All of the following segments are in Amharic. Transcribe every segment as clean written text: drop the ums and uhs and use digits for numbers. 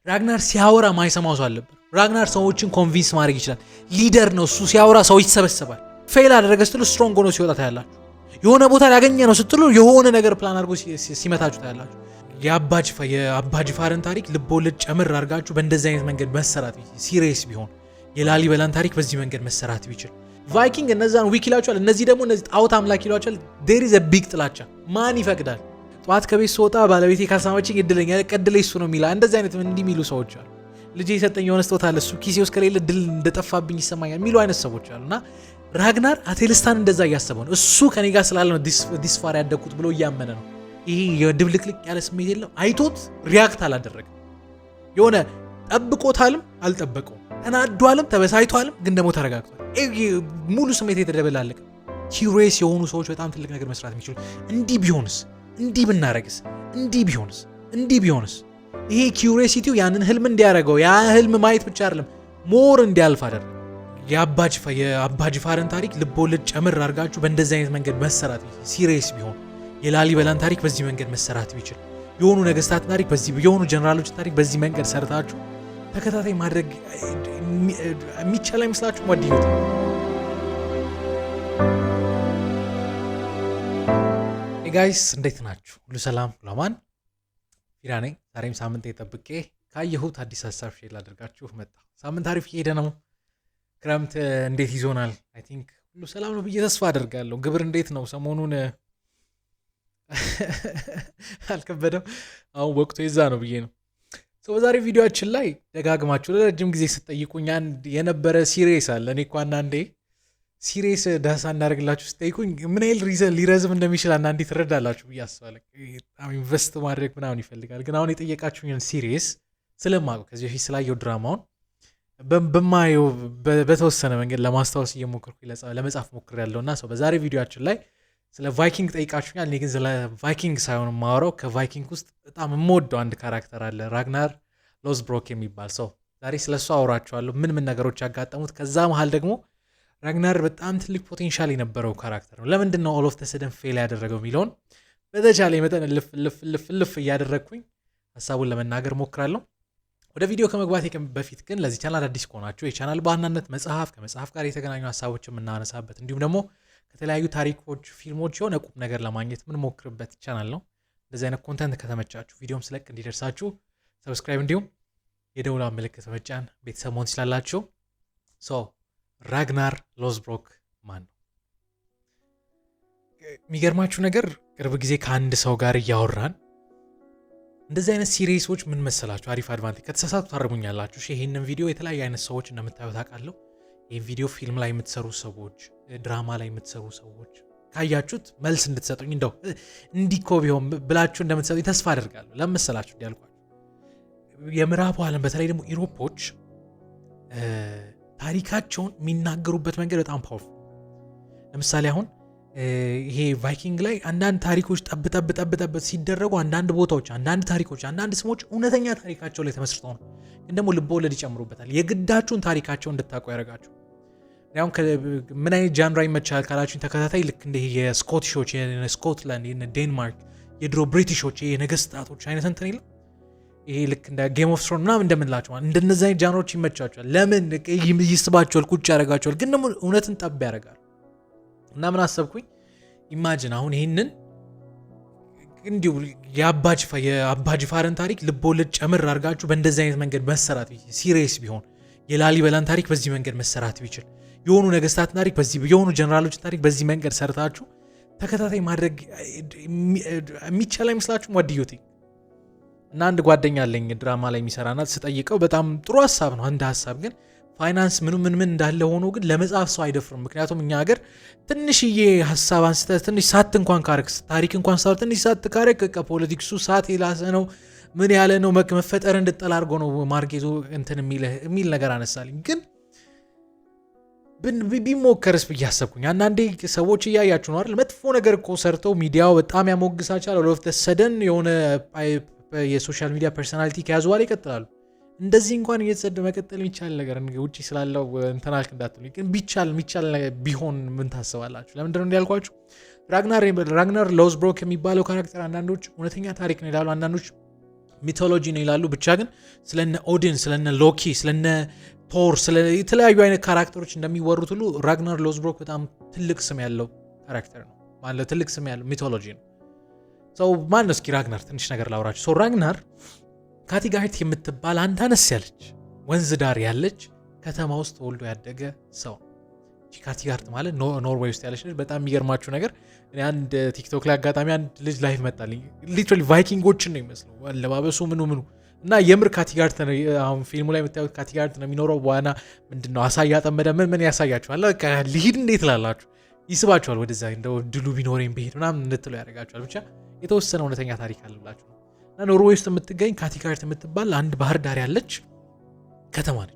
ራግናር ሲያወራ ማይሰማው ሰው አለበት። ራግናር ሰዎችን ኮንቪንስ ማድረግ ይችላል። ሊደር ነው እሱ። ሲያወራ ሰው ይሰበሰባል። ፌል አደረገ ስትሉ ስትሮንግ ሆኖ ሲወጣ ታያላችሁ። የሆነ ቦታ ያገኘ ነው ስትሉ የሆነ ነገር ፕላን አድርጎ ሲመታችሁ ታያላችሁ። የአባጅፋርን ታሪክ ልቦለድ ጨምር አድርጋችሁ በእንደዚህ አይነት መንገድ መሰራት ሲሪየስ ቢሆን የላሊበላን ታሪክ በዚህ መንገድ መሰራት ቢችል ቫይኪንግ እነዛን ዊክ ይላቸዋል። እነዚህ ደግሞ እነዚህ ጣዖት አምላክ ይሏቸዋል። ዴር ኢዝ አ ቢግ ጥላቻ። ማን ይፈቅዳል? ጠዋት ከቤት ስወጣ ባለቤቴ ካሳመችኝ እድለኛ ቀድለኝ እሱ ነው የሚላ እንደዚህ አይነት እንዲህ የሚሉ ሰዎች አሉ። ልጄ የሰጠኝ የሆነ ስጦታ አለ እሱ ኪሴ ውስጥ ከሌለ ድል እንደጠፋብኝ ይሰማኛል የሚሉ አይነት ሰዎች አሉ። እና ራግናር አቴልስታን እንደዛ እያሰበው ነው። እሱ ከኔ ጋር ስላለ ነው ዲስፋር ያደግኩት ብሎ እያመነ ነው። ይሄ የድብልቅልቅ ያለ ስሜት የለም። አይቶት ሪያክት አላደረግም። የሆነ ጠብቆታልም አልጠበቀውም፣ ተናዷልም ተበሳይቷልም፣ ግን ደግሞ ተረጋግቷል። ሙሉ ስሜት የተደበላለቀ ኪዩሪየስ የሆኑ ሰዎች በጣም ትልቅ ነገር መስራት የሚችሉ እንዲህ ቢሆንስ፣ እንዲህ ብናረግስ፣ እንዲህ ቢሆንስ፣ እንዲህ ቢሆንስ። ይሄ ኪዩሪየሲቲው ያንን ህልም እንዲያደርገው ያ ህልም ማየት ብቻ አይደለም ሞር እንዲያልፍ አደረገ። የአባጅፋርን ታሪክ ልቦለድ ጨምር አድርጋችሁ በእንደዚህ አይነት መንገድ መሰራት ሲሪየስ ቢሆን የላሊበላን ታሪክ በዚህ መንገድ መሰራት ቢችል የሆኑ ነገስታት ታሪክ በዚህ የሆኑ ጀነራሎች ታሪክ በዚህ መንገድ ሰርታችሁ ተከታታይ ማድረግ የሚቻል አይመስላችሁም? ወዲዩት ጋይስ እንዴት ናችሁ? ሁሉ ሰላም ለማን ፊራ ነኝ። ዛሬም ሳምንት የጠብቄ ካየሁት አዲስ ሀሳብ ሼር ላደርጋችሁ መጣ። ሳምንት አሪፍ እየሄደ ነው። ክረምት እንዴት ይዞናል? አይ ቲንክ ሁሉ ሰላም ነው ብዬ ተስፋ አደርጋለሁ። ግብር እንዴት ነው ሰሞኑን? አልከበደም? አሁን ወቅቱ የዛ ነው ብዬ ነው። በዛሬ ቪዲዮአችን ላይ ደጋግማችሁ ለረጅም ጊዜ ስጠይቁኝ አንድ የነበረ ሲሪየስ አለ። እኔ እኮ አንዳንዴ ሲሪየስ ዳሳ እናደርግላችሁ ስጠይቁኝ ምን ያህል ሊረዝም እንደሚችል አንዳንዴ ትረዳላችሁ ብዬ አስባለሁ። በጣም ኢንቨስት ማድረግ ምናምን ይፈልጋል። ግን አሁን የጠየቃችሁኝን ሲሪየስ ስለማውቀው ከዚህ በፊት ስላየው ድራማውን በማየው በተወሰነ መንገድ ለማስታወስ እየሞከርኩ ለመጻፍ ሞክሬያለሁ እና በዛሬ ቪዲዮአችን ላይ ስለ ቫይኪንግ ጠይቃችሁኛል። እኔ ግን ስለ ቫይኪንግ ሳይሆን የማወራው ከቫይኪንግ ውስጥ በጣም የምወደው አንድ ካራክተር አለ፣ ራግናር ሎዝብሮክ የሚባል ሰው። ዛሬ ስለሱ አወራችኋለሁ፣ ምን ነገሮች ያጋጠሙት። ከዛ መሀል ደግሞ ራግናር በጣም ትልቅ ፖቴንሻል የነበረው ካራክተር ነው። ለምንድን ነው ኦል ኦፍ ዘ ሰደን ፌል ያደረገው የሚለውን በተቻለ መጠን ልፍ እያደረግኩኝ ሀሳቡን ለመናገር ሞክራለሁ። ወደ ቪዲዮ ከመግባቴ በፊት ግን ለዚህ ቻናል አዲስ ከሆናችሁ የቻናል በዋናነት መጽሐፍ ከመጽሐፍ ጋር የተገናኙ ሀሳቦች የምናነሳበት እንዲሁም ደግሞ ከተለያዩ ታሪኮች፣ ፊልሞች የሆነ ቁም ነገር ለማግኘት የምንሞክርበት ቻናል ነው። እንደዚህ አይነት ኮንተንት ከተመቻችሁ ቪዲዮም ስለቅ እንዲደርሳችሁ ሰብስክራይብ እንዲሁም የደውላ ምልክት መጫን ቤተሰብ መሆን ትችላላችሁ። ራግናር ሎዝብሮክ ማን ነው? የሚገርማችሁ ነገር ቅርብ ጊዜ ከአንድ ሰው ጋር እያወራን እንደዚህ አይነት ሲሪየሶች ምን መሰላችሁ፣ አሪፍ አድቫንቴጅ ከተሳሳቱ ታርሙኛላችሁ። ይህንን ቪዲዮ የተለያዩ አይነት ሰዎች እንደምታዩት አውቃለሁ። ይህን ቪዲዮ ፊልም ላይ የምትሰሩ ሰዎች፣ ድራማ ላይ የምትሰሩ ሰዎች ካያችሁት መልስ እንድትሰጡኝ እንደው እንዲኮ ቢሆን ብላችሁ እንደምትሰጡኝ ተስፋ አደርጋለሁ። ለምሳላችሁ እንዲያልኳችሁ የምዕራቡ ዓለም በተለይ ደግሞ ኢሮፖች ታሪካቸውን የሚናገሩበት መንገድ በጣም ፓወርፉል። ለምሳሌ አሁን ይሄ ቫይኪንግ ላይ አንዳንድ ታሪኮች ጠብ ሲደረጉ አንዳንድ ቦታዎች፣ አንዳንድ ታሪኮች፣ አንዳንድ ስሞች እውነተኛ ታሪካቸው ላይ ተመስርተው ነው። ግን ደግሞ ልቦለድ ይጨምሩበታል። የግዳችሁን ታሪካቸው እንድታውቁ ያደርጋችሁ። አሁን ምን አይነት ጃንራ ይመቻል ካላችሁኝ ተከታታይ ልክ እንደ የስኮቲሾች፣ የስኮትላንድ፣ የዴንማርክ፣ የድሮ ብሪቲሾች የነገስታቶች አይነት እንትን የለም። ይሄ ልክ እንደ ጌም ኦፍ ትሮን ምናምን እንደምንላቸው እንደነዚህ አይነት ጃንሮች ይመቻቸዋል። ለምን ይስባቸዋል፣ ቁጭ ያደርጋቸዋል። ግን ደግሞ እውነትን ጠብ ያደርጋል። እና ምን አሰብኩኝ፣ ኢማጂን አሁን ይህንን እንዲሁ የአባጅፋርን ታሪክ ልቦለድ ጨምር አድርጋችሁ በእንደዚህ አይነት መንገድ መሰራት ሲሪየስ ቢሆን የላሊበላን ታሪክ በዚህ መንገድ መሰራት ቢችል የሆኑ ነገስታት ታሪክ በዚህ የሆኑ ጀነራሎች ታሪክ በዚህ መንገድ ሰርታችሁ ተከታታይ ማድረግ የሚቻል አይመስላችሁም? ወዲዩት እና አንድ ጓደኛ አለኝ ድራማ ላይ የሚሰራና ስጠይቀው በጣም ጥሩ ሀሳብ ነው። አንድ ሀሳብ ግን ፋይናንስ ምን እንዳለ ሆኖ ግን ለመጻፍ ሰው አይደፍርም። ምክንያቱም እኛ ሀገር ትንሽዬ ሀሳብ አንስተ ትንሽ ሳት እንኳን ካረክ ታሪክ እንኳን ሳብ ትንሽ ሳት ካረክ ፖለቲክሱ ሳት የላሰ ነው ምን ያለ ነው መፈጠር እንድጠላ አድርጎ ነው ማርኬቱ እንትን የሚል ነገር አነሳልኝ። ግን ቢሞከርስ ብዬ አሰብኩኝ። አንዳንዴ ሰዎች እያያችሁ ነው አይደል? መጥፎ ነገር እኮ ሰርተው ሚዲያው በጣም ያሞግሳቻል። ኦል ኦፍ ዘ ሰደን የሆነ የሶሻል ሚዲያ ፐርሰናሊቲ ከያዙ በኋላ ይቀጥላሉ። እንደዚህ እንኳን እየተሰደ መቀጠል የሚቻል ነገር ውጪ ስላለው እንተናልክ እንዳትሉኝ። ግን የሚቻል ቢሆን ምን ታስባላችሁ? ለምንድነው እንዲያልኳችሁ ራግናር ሎዝብሮክ የሚባለው ካራክተር አንዳንዶች እውነተኛ ታሪክ ነው ይላሉ፣ አንዳንዶች ሚቶሎጂ ነው ይላሉ። ብቻ ግን ስለነ ኦዲን፣ ስለነ ሎኪ፣ ስለነ ቶር፣ ስለ የተለያዩ አይነት ካራክተሮች እንደሚወሩት ሁሉ ራግናር ሎዝብሮክ በጣም ትልቅ ስም ያለው ካራክተር ነው ማለት ትልቅ ስም ያለው ሚቶሎጂ ነው። ሰው ማን ነው? እስኪ ራግናር ትንሽ ነገር ላውራችሁ። ሰው ራግናር ካቲጋርት የምትባል አንድ አነስ ያለች ወንዝ ዳር ያለች ከተማ ውስጥ ተወልዶ ያደገ ሰው። ካቲጋርት ማለት ኖርዌይ ውስጥ ያለች ልጅ። በጣም የሚገርማችሁ ነገር እኔ አንድ ቲክቶክ ላይ አጋጣሚ አንድ ልጅ ላይቭ መጣልኝ። ሊትራሊ ቫይኪንጎችን ነው የሚመስለው አለባበሱ ምኑ እና የምር ካቲጋርት ነው። አሁን ፊልሙ ላይ የምታዩት ካቲጋርት ነው የሚኖረው። በኋላ ምንድነው አሳ እያጠመደ ምን ያሳያችኋል። ልሂድ እንዴት ላላችሁ ይስባችኋል ወደዛ። እንደው ድሉ ቢኖረኝ ብሄድ ምናምን እንድትሉ ያደርጋችኋል። ብቻ የተወሰነ እውነተኛ ታሪክ አለላችሁ እና ኖርዌይ ውስጥ የምትገኝ ካቲጋርት የምትባል አንድ ባህር ዳር ያለች ከተማ ነች።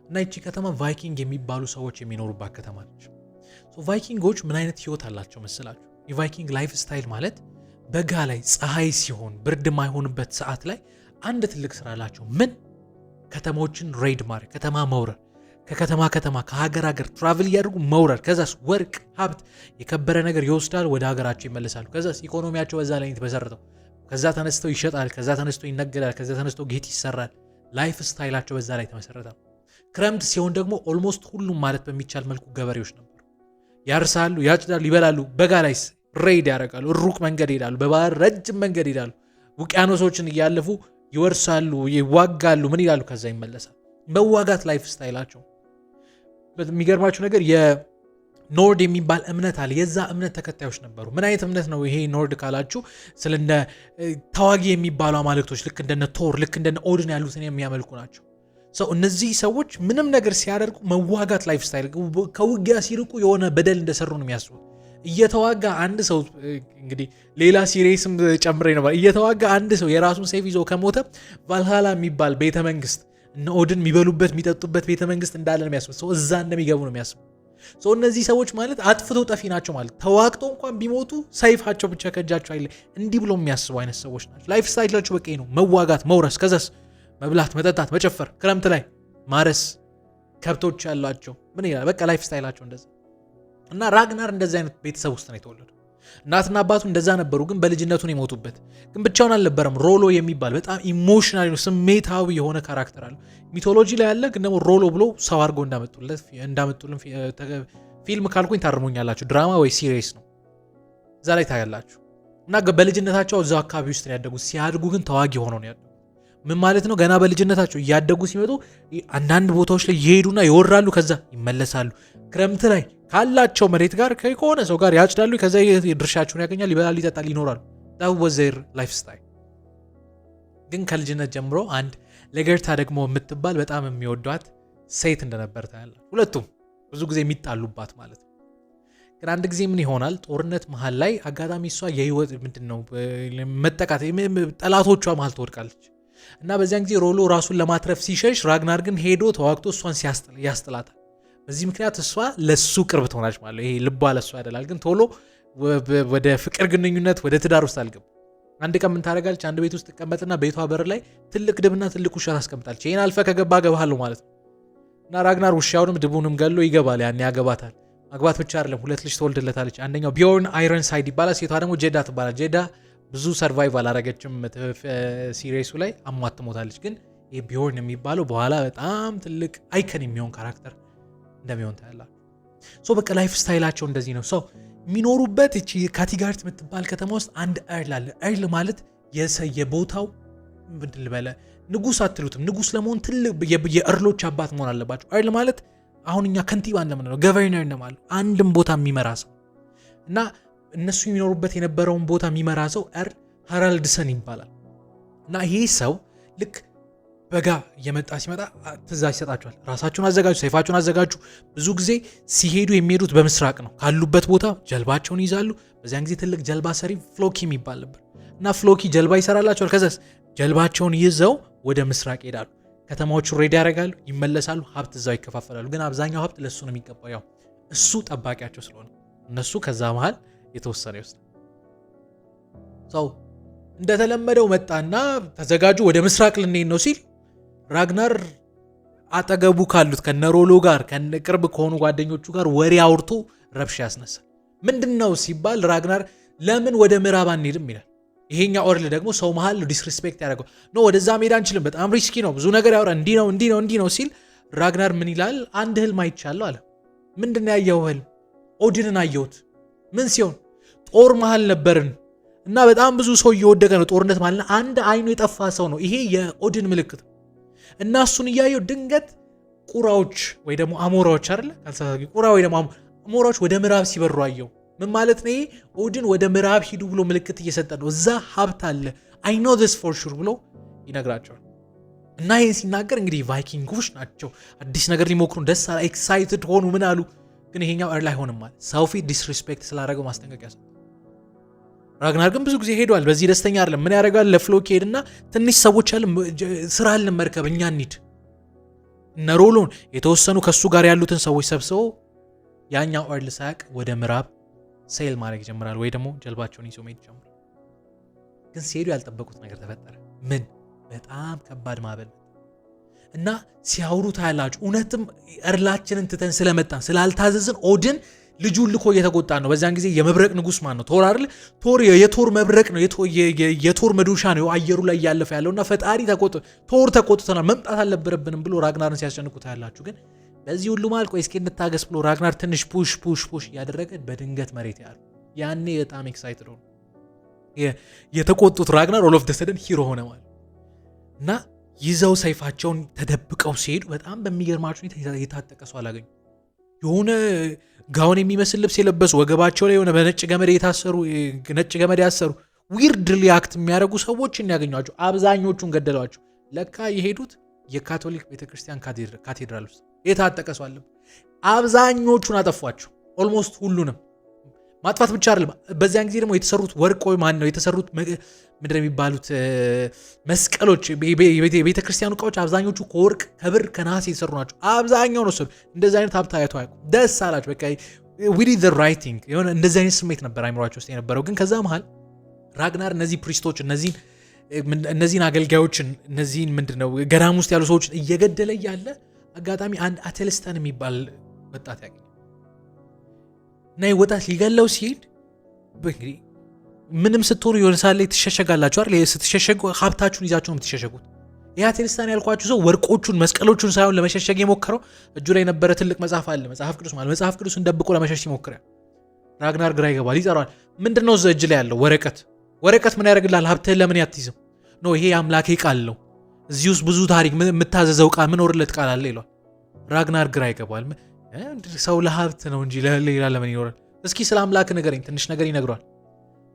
እና ይቺ ከተማ ቫይኪንግ የሚባሉ ሰዎች የሚኖሩባት ከተማ ነች። ቫይኪንጎች ምን አይነት ህይወት አላቸው መስላችሁ? የቫይኪንግ ላይፍ ስታይል ማለት በጋ ላይ ፀሐይ ሲሆን ብርድ ማይሆንበት ሰዓት ላይ አንድ ትልቅ ስራ አላቸው። ምን? ከተሞችን ሬድ ማድረግ፣ ከተማ መውረር፣ ከከተማ ከሀገር ትራቭል እያደርጉ መውረር። ከዛስ ወርቅ፣ ሀብት፣ የከበረ ነገር ይወስዳል፣ ወደ ሀገራቸው ይመለሳሉ። ከዛስ ኢኮኖሚያቸው በዛ ላይ የተመሰረተው። ከዛ ተነስተው ይሸጣል፣ ከዛ ተነስተው ይነገዳል፣ ከዛ ተነስተው ጌት ይሰራል። ላይፍ ስታይላቸው በዛ ላይ ተመሰረተ። ክረምት ሲሆን ደግሞ ኦልሞስት ሁሉም ማለት በሚቻል መልኩ ገበሬዎች ነበሩ። ያርሳሉ፣ ያጭዳሉ፣ ይበላሉ። በጋ ላይ ሬድ ያደርጋሉ፣ ሩቅ መንገድ ይሄዳሉ፣ በባህር ረጅም መንገድ ይሄዳሉ፣ ውቅያኖሶችን እያለፉ ይወርሳሉ፣ ይዋጋሉ፣ ምን ይላሉ፣ ከዛ ይመለሳሉ። መዋጋት ላይፍ ስታይላቸው። የሚገርማችሁ ነገር የኖርድ የሚባል እምነት አለ። የዛ እምነት ተከታዮች ነበሩ። ምን አይነት እምነት ነው ይሄ ኖርድ ካላችሁ ስለነ ተዋጊ የሚባሉ አማልክቶች ልክ እንደነ ቶር ልክ እንደነ ኦድን ያሉትን የሚያመልኩ ናቸው። እነዚህ ሰዎች ምንም ነገር ሲያደርጉ መዋጋት ላይፍ ስታይል፣ ከውጊያ ሲርቁ የሆነ በደል እንደሰሩ ነው የሚያስቡት። እየተዋጋ አንድ ሰው እንግዲህ ሌላ ሲሪየስም ጨምሬ ነበር። እየተዋጋ አንድ ሰው የራሱን ሴፍ ይዞ ከሞተ ቫልሃላ የሚባል ቤተመንግስት እነ ኦድን የሚበሉበት የሚጠጡበት ቤተመንግስት እንዳለ ነው የሚያስቡት። እዛ እንደሚገቡ ነው የሚያስቡት። እነዚህ ሰዎች ማለት አጥፍቶ ጠፊ ናቸው ማለት ተዋግቶ እንኳን ቢሞቱ ሰይፋቸው ብቻ ከእጃቸው አይለ እንዲህ ብሎ የሚያስቡ አይነት ሰዎች ናቸው። ላይፍ ስታይላቸው በቃ ነው መዋጋት፣ መውረስ፣ ከዛስ መብላት፣ መጠጣት፣ መጨፈር፣ ክረምት ላይ ማረስ፣ ከብቶች ያሏቸው ምን ይላል በቃ ላይፍ ስታይላቸው እንደዛ። እና ራግናር እንደዚህ አይነት ቤተሰብ ውስጥ ነው የተወለደው። እናትና አባቱ እንደዛ ነበሩ፣ ግን በልጅነቱ ነው የሞቱበት። ግን ብቻውን አልነበረም። ሮሎ የሚባል በጣም ኢሞሽናል ነው ስሜታዊ የሆነ ካራክተር አለ። ሚቶሎጂ ላይ ያለ ግን ደግሞ ሮሎ ብሎ ሰው አድርገው እንዳመጡልን ፊልም ካልኩኝ ታርሙኛላችሁ። ድራማ ወይ ሲሪየስ ነው እዛ ላይ ታያላችሁ። እና በልጅነታቸው እዛው አካባቢ ውስጥ ነው ያደጉት። ሲያድጉ ግን ተዋጊ ሆነው ነው ያደጉት። ምን ማለት ነው? ገና በልጅነታቸው እያደጉ ሲመጡ አንዳንድ ቦታዎች ላይ ይሄዱና ይወራሉ፣ ከዛ ይመለሳሉ። ክረምት ላይ ካላቸው መሬት ጋር ከሆነ ሰው ጋር ያጭዳሉ፣ ከዛ ድርሻቸውን ያገኛሉ፣ ይበላሉ፣ ይጠጣሉ፣ ይኖራሉ። ወዘር ላይፍ ስታይል። ግን ከልጅነት ጀምሮ አንድ ለገርታ ደግሞ የምትባል በጣም የሚወዷት ሴት እንደነበር ታያለ። ሁለቱም ብዙ ጊዜ የሚጣሉባት ማለት ነው። ግን አንድ ጊዜ ምን ይሆናል? ጦርነት መሀል ላይ አጋጣሚ እሷ የህይወት ምንድነው መጠቃት ጠላቶቿ መሀል ትወድቃለች። እና በዚያን ጊዜ ሮሎ ራሱን ለማትረፍ ሲሸሽ፣ ራግናር ግን ሄዶ ተዋግቶ እሷን ያስጥላታል። በዚህ ምክንያት እሷ ለሱ ቅርብ ትሆናለች ማለት ነው። ይሄ ልቧ ለሱ ያደላል። ግን ቶሎ ወደ ፍቅር ግንኙነት ወደ ትዳር ውስጥ አልገባም። አንድ ቀን ምን ታደርጋለች? አንድ ቤት ውስጥ ተቀመጥና ቤቷ በር ላይ ትልቅ ድብና ትልቅ ውሻ ታስቀምጣለች። ይሄን አልፈ ከገባ ገባሃለሁ ማለት ነው። እና ራግናር ውሻውንም ድቡንም ገሎ ይገባል። ያኔ ያገባታል። ማግባት ብቻ አይደለም፣ ሁለት ልጅ ትወልድለታለች። አንደኛው ቢዮርን አይረንሳይድ ይባላል። ሴቷ ደግሞ ጄዳ ትባላል። ጄዳ ብዙ ሰርቫይቭ አላረገችም ሲሪየሱ ላይ አሟት ትሞታለች። ግን ይሄ ቢዮርን የሚባለው በኋላ በጣም ትልቅ አይከን የሚሆን ካራክተር እንደሚሆን ታያላችሁ። በቃ ላይፍ ስታይላቸው እንደዚህ ነው። የሚኖሩበት እቺ ካቲጋርት የምትባል ከተማ ውስጥ አንድ እርል አለ። እርል ማለት የቦታው ምንድን ልበለ ንጉስ አትሉትም። ንጉስ ለመሆን ትልቅ የእርሎች አባት መሆን አለባቸው። እርል ማለት አሁን እኛ ከንቲባ እንደምንለው ገቨርነር እንደማለት አንድም ቦታ የሚመራ ሰው እና እነሱ የሚኖሩበት የነበረውን ቦታ የሚመራ ሰው እርል ሃራልድሰን ይባላል። እና ይሄ ሰው ልክ በጋ እየመጣ ሲመጣ ትእዛዝ ይሰጣቸዋል። ራሳችሁን አዘጋጁ፣ ሰይፋችሁን አዘጋጁ። ብዙ ጊዜ ሲሄዱ የሚሄዱት በምስራቅ ነው። ካሉበት ቦታ ጀልባቸውን ይዛሉ። በዚያን ጊዜ ትልቅ ጀልባ ሰሪ ፍሎኪ የሚባል ነበር እና ፍሎኪ ጀልባ ይሰራላቸዋል። ከዛስ ጀልባቸውን ይዘው ወደ ምስራቅ ይሄዳሉ። ከተማዎቹን ሬዲ ያደርጋሉ፣ ይመለሳሉ። ሀብት እዛው ይከፋፈላሉ። ግን አብዛኛው ሀብት ለሱ ነው የሚገባው። ያው እሱ ጠባቂያቸው ስለሆነ እነሱ ከዛ መሃል የተወሰነ ይወስዳል። እንደተለመደው መጣና ተዘጋጁ፣ ወደ ምስራቅ ልንሄድ ነው ሲል ራግናር አጠገቡ ካሉት ከነሮሎ ጋር ከነቅርብ ከሆኑ ጓደኞቹ ጋር ወሬ አውርቶ ረብሻ ያስነሳል። ምንድነው ሲባል ራግናር ለምን ወደ ምዕራብ አንሄድም ይላል። ይሄኛው ኦርል ደግሞ ሰው መሃል ዲስሪስፔክት ያደረገው ኖ ወደዛ መሄድ አንችልም፣ በጣም ሪስኪ ነው፣ ብዙ ነገር ያወራ እንዲህ ነው ሲል ራግናር ምን ይላል? አንድ ህልም አይቻለሁ አለ። ምንድን ነው ያየው ህልም? ኦድንን አየሁት። ምን ሲሆን? ጦር መሃል ነበርን እና በጣም ብዙ ሰው እየወደቀ ነው። ጦርነት ማለት አንድ አይኑ የጠፋ ሰው ነው። ይሄ የኦድን ምልክት እና እሱን እያየው ድንገት ቁራዎች ወይ ደግሞ አሞራዎች አይደለ ቁራ ወይ ደግሞ አሞራዎች ወደ ምዕራብ ሲበሩ አየው። ምን ማለት ነው? ይሄ ኦድን ወደ ምዕራብ ሂዱ ብሎ ምልክት እየሰጠ ነው። እዛ ሀብት አለ አይ ኖ ዚስ ፎር ሹር ብሎ ይነግራቸዋል። እና ይህን ሲናገር እንግዲህ ቫይኪንጎች ናቸው አዲስ ነገር ሊሞክሩ ደስ አላ ኤክሳይትድ ሆኑ ምን አሉ። ግን ይሄኛው እርል አይሆንም ማለት ሰው ፊት ዲስሪስፔክት ስላደረገው ማስጠንቀቂያ ሰጠ። ራግናር ግን ብዙ ጊዜ ሄዷል፣ በዚህ ደስተኛ አይደለም። ምን ያደርጋል? ለፍሎክ ሄድና ትንሽ ሰዎች ያለ ስራ አለን መርከብ እኛ እንሂድ እነ ሮሎን የተወሰኑ ከሱ ጋር ያሉትን ሰዎች ሰብስበው ያኛው እርል ሳያቅ ወደ ምዕራብ ሴል ማድረግ ይጀምራል፣ ወይ ደግሞ ጀልባቸውን ይዘው መሄድ ይጀምራል። ግን ሲሄዱ ያልጠበቁት ነገር ተፈጠረ። ምን? በጣም ከባድ ማዕበል እና ሲያወሩ ታያላችሁ። እውነትም እርላችንን ትተን ስለመጣን ስላልታዘዝን ኦድን ልጁን ልኮ እየተቆጣ ነው። በዛን ጊዜ የመብረቅ ንጉስ ማን ነው? ቶር አይደል? ቶር የቶር መብረቅ ነው፣ የቶር መዶሻ ነው አየሩ ላይ እያለፈ ያለውና ፈጣሪ ቶር ተቆጥተናል፣ መምጣት አልነበረብንም ብሎ ራግናርን ሲያስጨንቁ ታያላችሁ። ግን በዚህ ሁሉ ማል ቆይ እስኪ እንታገስ ብሎ ራግናር ትንሽ ፑሽ እያደረገ በድንገት መሬት ያሉ ያኔ በጣም ኤክሳይትድ ሆነ። የተቆጡት ራግናር ኦል ኦፍ ዘ ሰደን ሂሮ ሆነ ማለት እና ይዘው ሰይፋቸውን ተደብቀው ሲሄዱ በጣም በሚገርማችሁ የታጠቀ ሰው አላገኙ። የሆነ ጋውን የሚመስል ልብስ የለበሱ ወገባቸው ላይ የሆነ በነጭ ገመድ ያሰሩ ዊርድ ሊያክት የሚያደርጉ ሰዎችን ያገኟቸው። አብዛኞቹን ገደሏቸው። ለካ የሄዱት የካቶሊክ ቤተክርስቲያን ካቴድራል ውስጥ የታጠቀ ሰው አለ። አብዛኞቹን አጠፏቸው። ኦልሞስት ሁሉንም ማጥፋት ብቻ አይደለም። በዚያን ጊዜ ደግሞ የተሰሩት ወርቅ ወይ ማን ነው የተሰሩት ምንድን የሚባሉት መስቀሎች፣ የቤተክርስቲያኑ እቃዎች አብዛኞቹ ከወርቅ ከብር ከነሐስ የተሰሩ ናቸው። አብዛኛው ነው። እንደዚህ አይነት ሀብት አይቶ አያውቁም። ደስ አላቸው። በቃ we did the right thing የሆነ እንደዚህ አይነት ስሜት ነበር አይምሯቸው ውስጥ የነበረው። ግን ከዛ መሃል ራግናር እነዚህ ፕሪስቶች እነዚህን አገልጋዮችን እነዚህን ምንድነው ገዳም ውስጥ ያሉ ሰዎችን እየገደለ ያለ አጋጣሚ አንድ አቴልስተን የሚባል ወጣት ያገኘ እና ወጣት ሊገለው ሲሄድ እንግዲህ ምንም ስትሆኑ የሆነ ሳለ ትሸሸጋላችሁ አይደል? ስትሸሸጉ ሀብታችሁን ይዛችሁ ነው የምትሸሸጉት። ያ አቴልስተን ያልኳችሁ ሰው ወርቆቹን መስቀሎቹን ሳይሆን ለመሸሸግ የሞከረው እጁ ላይ የነበረ ትልቅ መጽሐፍ አለ፣ መጽሐፍ ቅዱስ ማለት መጽሐፍ ቅዱስን ደብቆ ለመሸሽ ይሞክራል። ራግናር ግራ ይገባል፣ ይጠራዋል። ምንድነው እዛ እጅ ላይ ያለው ወረቀት ምን ያደርግልሃል? ሀብትህን ለምን ያትይዝም? ኖ ይሄ አምላኬ ቃል ነው፣ እዚህ ውስጥ ብዙ ታሪክ የምታዘዘው ቃል ምኖርለት ቃል አለ ይሏል። ራግናር ግራ ይገባል። ሰው ለሀብት ነው እንጂ ለሌላ ለምን ይኖራል? እስኪ ስለ አምላክ ንገረኝ። ትንሽ ነገር ይነግሯል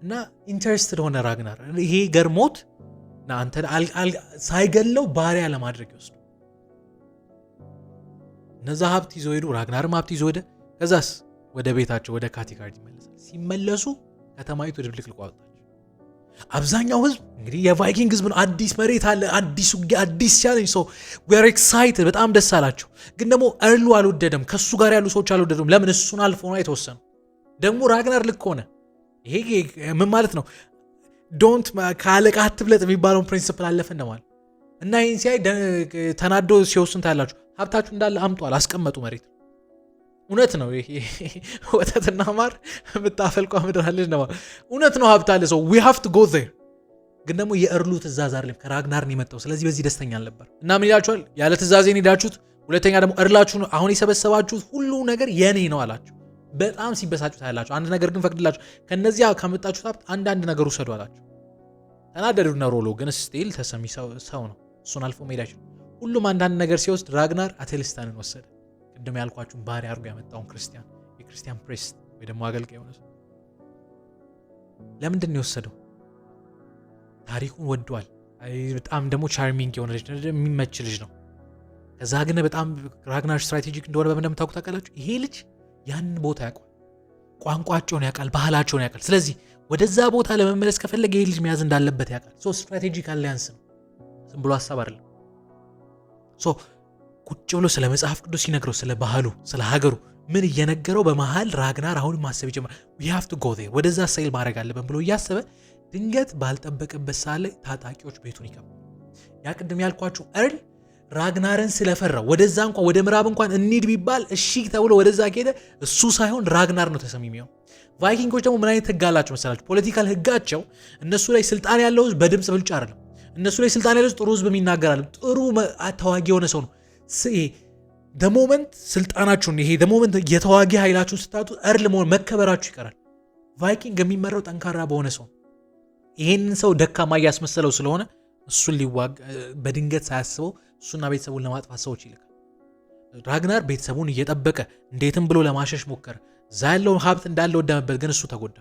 እና ኢንተረስትድ ሆነ ራግናር። ይሄ ገርሞት እና አንተ ሳይገለው ባሪያ ለማድረግ ይወስዱ። እነዛ ሀብት ይዘው ሄዱ። ራግናርም ሀብት ይዘው ሄደ። ከዛስ ወደ ቤታቸው ወደ ካቲካርድ ይመለሳል። ሲመለሱ ከተማይቱ ድብልቅልቅ ወጣች። አብዛኛው ህዝብ እንግዲህ የቫይኪንግ ህዝብ ነው። አዲስ መሬት አለ፣ አዲስ ውጊያ፣ አዲስ ቻሌንጅ። ሰው we are excited፣ በጣም ደስ አላቸው። ግን ደግሞ እርሉ አልወደደም፣ ከሱ ጋር ያሉ ሰዎች አልወደዱም። ለምን? እሱን አልፎ ነው የተወሰኑ። ደግሞ ራግናር ልክ ሆነ። ይሄ ምን ማለት ነው? ዶንት ካለቃ አትብለጥ የሚባለውን ፕሪንሲፕል አለፈ እንደማለት እና ይህን ሲያይ ተናዶ ሲወስን ታያላችሁ። ሀብታችሁ እንዳለ አምጧል፣ አስቀመጡ መሬት። እውነት ነው። ይሄ ወተትና ማር የምታፈልቋ ምድር አለች ነው። እውነት ነው። ሀብት አለ ሰው we have to go there። ግን ደግሞ የእርሉ ትእዛዝ አይደለም፣ ከራግናር ነው የመጣው። ስለዚህ በዚህ ደስተኛ አልነበር እና ምን ይላችኋል? ያለ ትእዛዜን ሄዳችሁት፣ ሁለተኛ ደግሞ እርላችሁ አሁን የሰበሰባችሁት ሁሉ ነገር የኔ ነው አላችሁ። በጣም ሲበሳጩት ታያላችሁ። አንድ ነገር ግን ፈቅድላችሁ፣ ከነዚያ ካመጣችሁት ሀብት አንዳንድ ነገር ውሰዱ አላችሁ። ተናደዱና ሮሎ ግን ስቲል ተሰሚ ሰው ነው፣ እሱን አልፎ መሄድ አይችልም። ሁሉም አንዳንድ ነገር ሲወስድ ራግናር አቴልስታንን ወሰደ። ቅድም ያልኳችሁን ባሪያ አድርጎ ያመጣውን የክርስቲያን ፕሬስት ወይ ደግሞ አገልጋይ ሆነ። ለምንድን ነው የወሰደው? ታሪኩን ወዷል። በጣም ደግሞ ቻርሚንግ የሆነ ልጅ ነው፣ የሚመች ልጅ ነው። ከዛ ግን በጣም ራግናር ስትራቴጂክ እንደሆነ በምን እንደምታውቁ ታውቃላችሁ? ይሄ ልጅ ያንን ቦታ ያውቃል፣ ቋንቋቸውን ያውቃል፣ ባህላቸውን ያውቃል። ስለዚህ ወደዛ ቦታ ለመመለስ ከፈለገ ይሄ ልጅ መያዝ እንዳለበት ያውቃል። ሶ ስትራቴጂክ አሊያንስ ነው፣ ዝም ብሎ ሀሳብ አይደለም። ሶ ቁጭ ብሎ ስለ መጽሐፍ ቅዱስ ሲነግረው፣ ስለ ባህሉ፣ ስለ ሀገሩ ምን እየነገረው በመሃል ራግናር አሁን ማሰብ ይጀምራል። we have to go there፣ ወደዛ ሳይል ማድረግ አለብን ብሎ እያሰበ ድንገት ባልጠበቀበት ሰዓት ላይ ታጣቂዎች ቤቱን ይከባሉ። ያ ቅድም ያልኳችሁ እርል ራግናርን ስለፈራው ወደዛ እንኳን ወደ ምዕራብ እንኳን እንሂድ ቢባል እሺ ተብሎ ወደዛ ከሄደ እሱ ሳይሆን ራግናር ነው ተሰሚሚው። ቫይኪንጎች ደግሞ ምን አይነት ህግ አላቸው መሰላችሁ? ፖለቲካል ህጋቸው እነሱ ላይ ስልጣን ያለው በድምጽ ብልጫ አይደለም። እነሱ ላይ ስልጣን ያለው ጥሩ ህዝብ የሚናገራል። ጥሩ ተዋጊ የሆነ ሰው ነው። ደሞመንት ስልጣናችሁን ይሄ ደሞመንት የተዋጊ ኃይላችሁን ስታጡ እርል መሆን መከበራችሁ ይቀራል። ቫይኪንግ የሚመራው ጠንካራ በሆነ ሰው ይሄንን ሰው ደካማ እያስመሰለው ስለሆነ እሱን ሊዋጋ በድንገት ሳያስበው እሱና ቤተሰቡን ለማጥፋት ሰዎች ይልካል። ራግናር ቤተሰቡን እየጠበቀ እንዴትም ብሎ ለማሸሽ ሞከረ። እዛ ያለውን ሀብት እንዳለ ወደመበት፣ ግን እሱ ተጎዳ።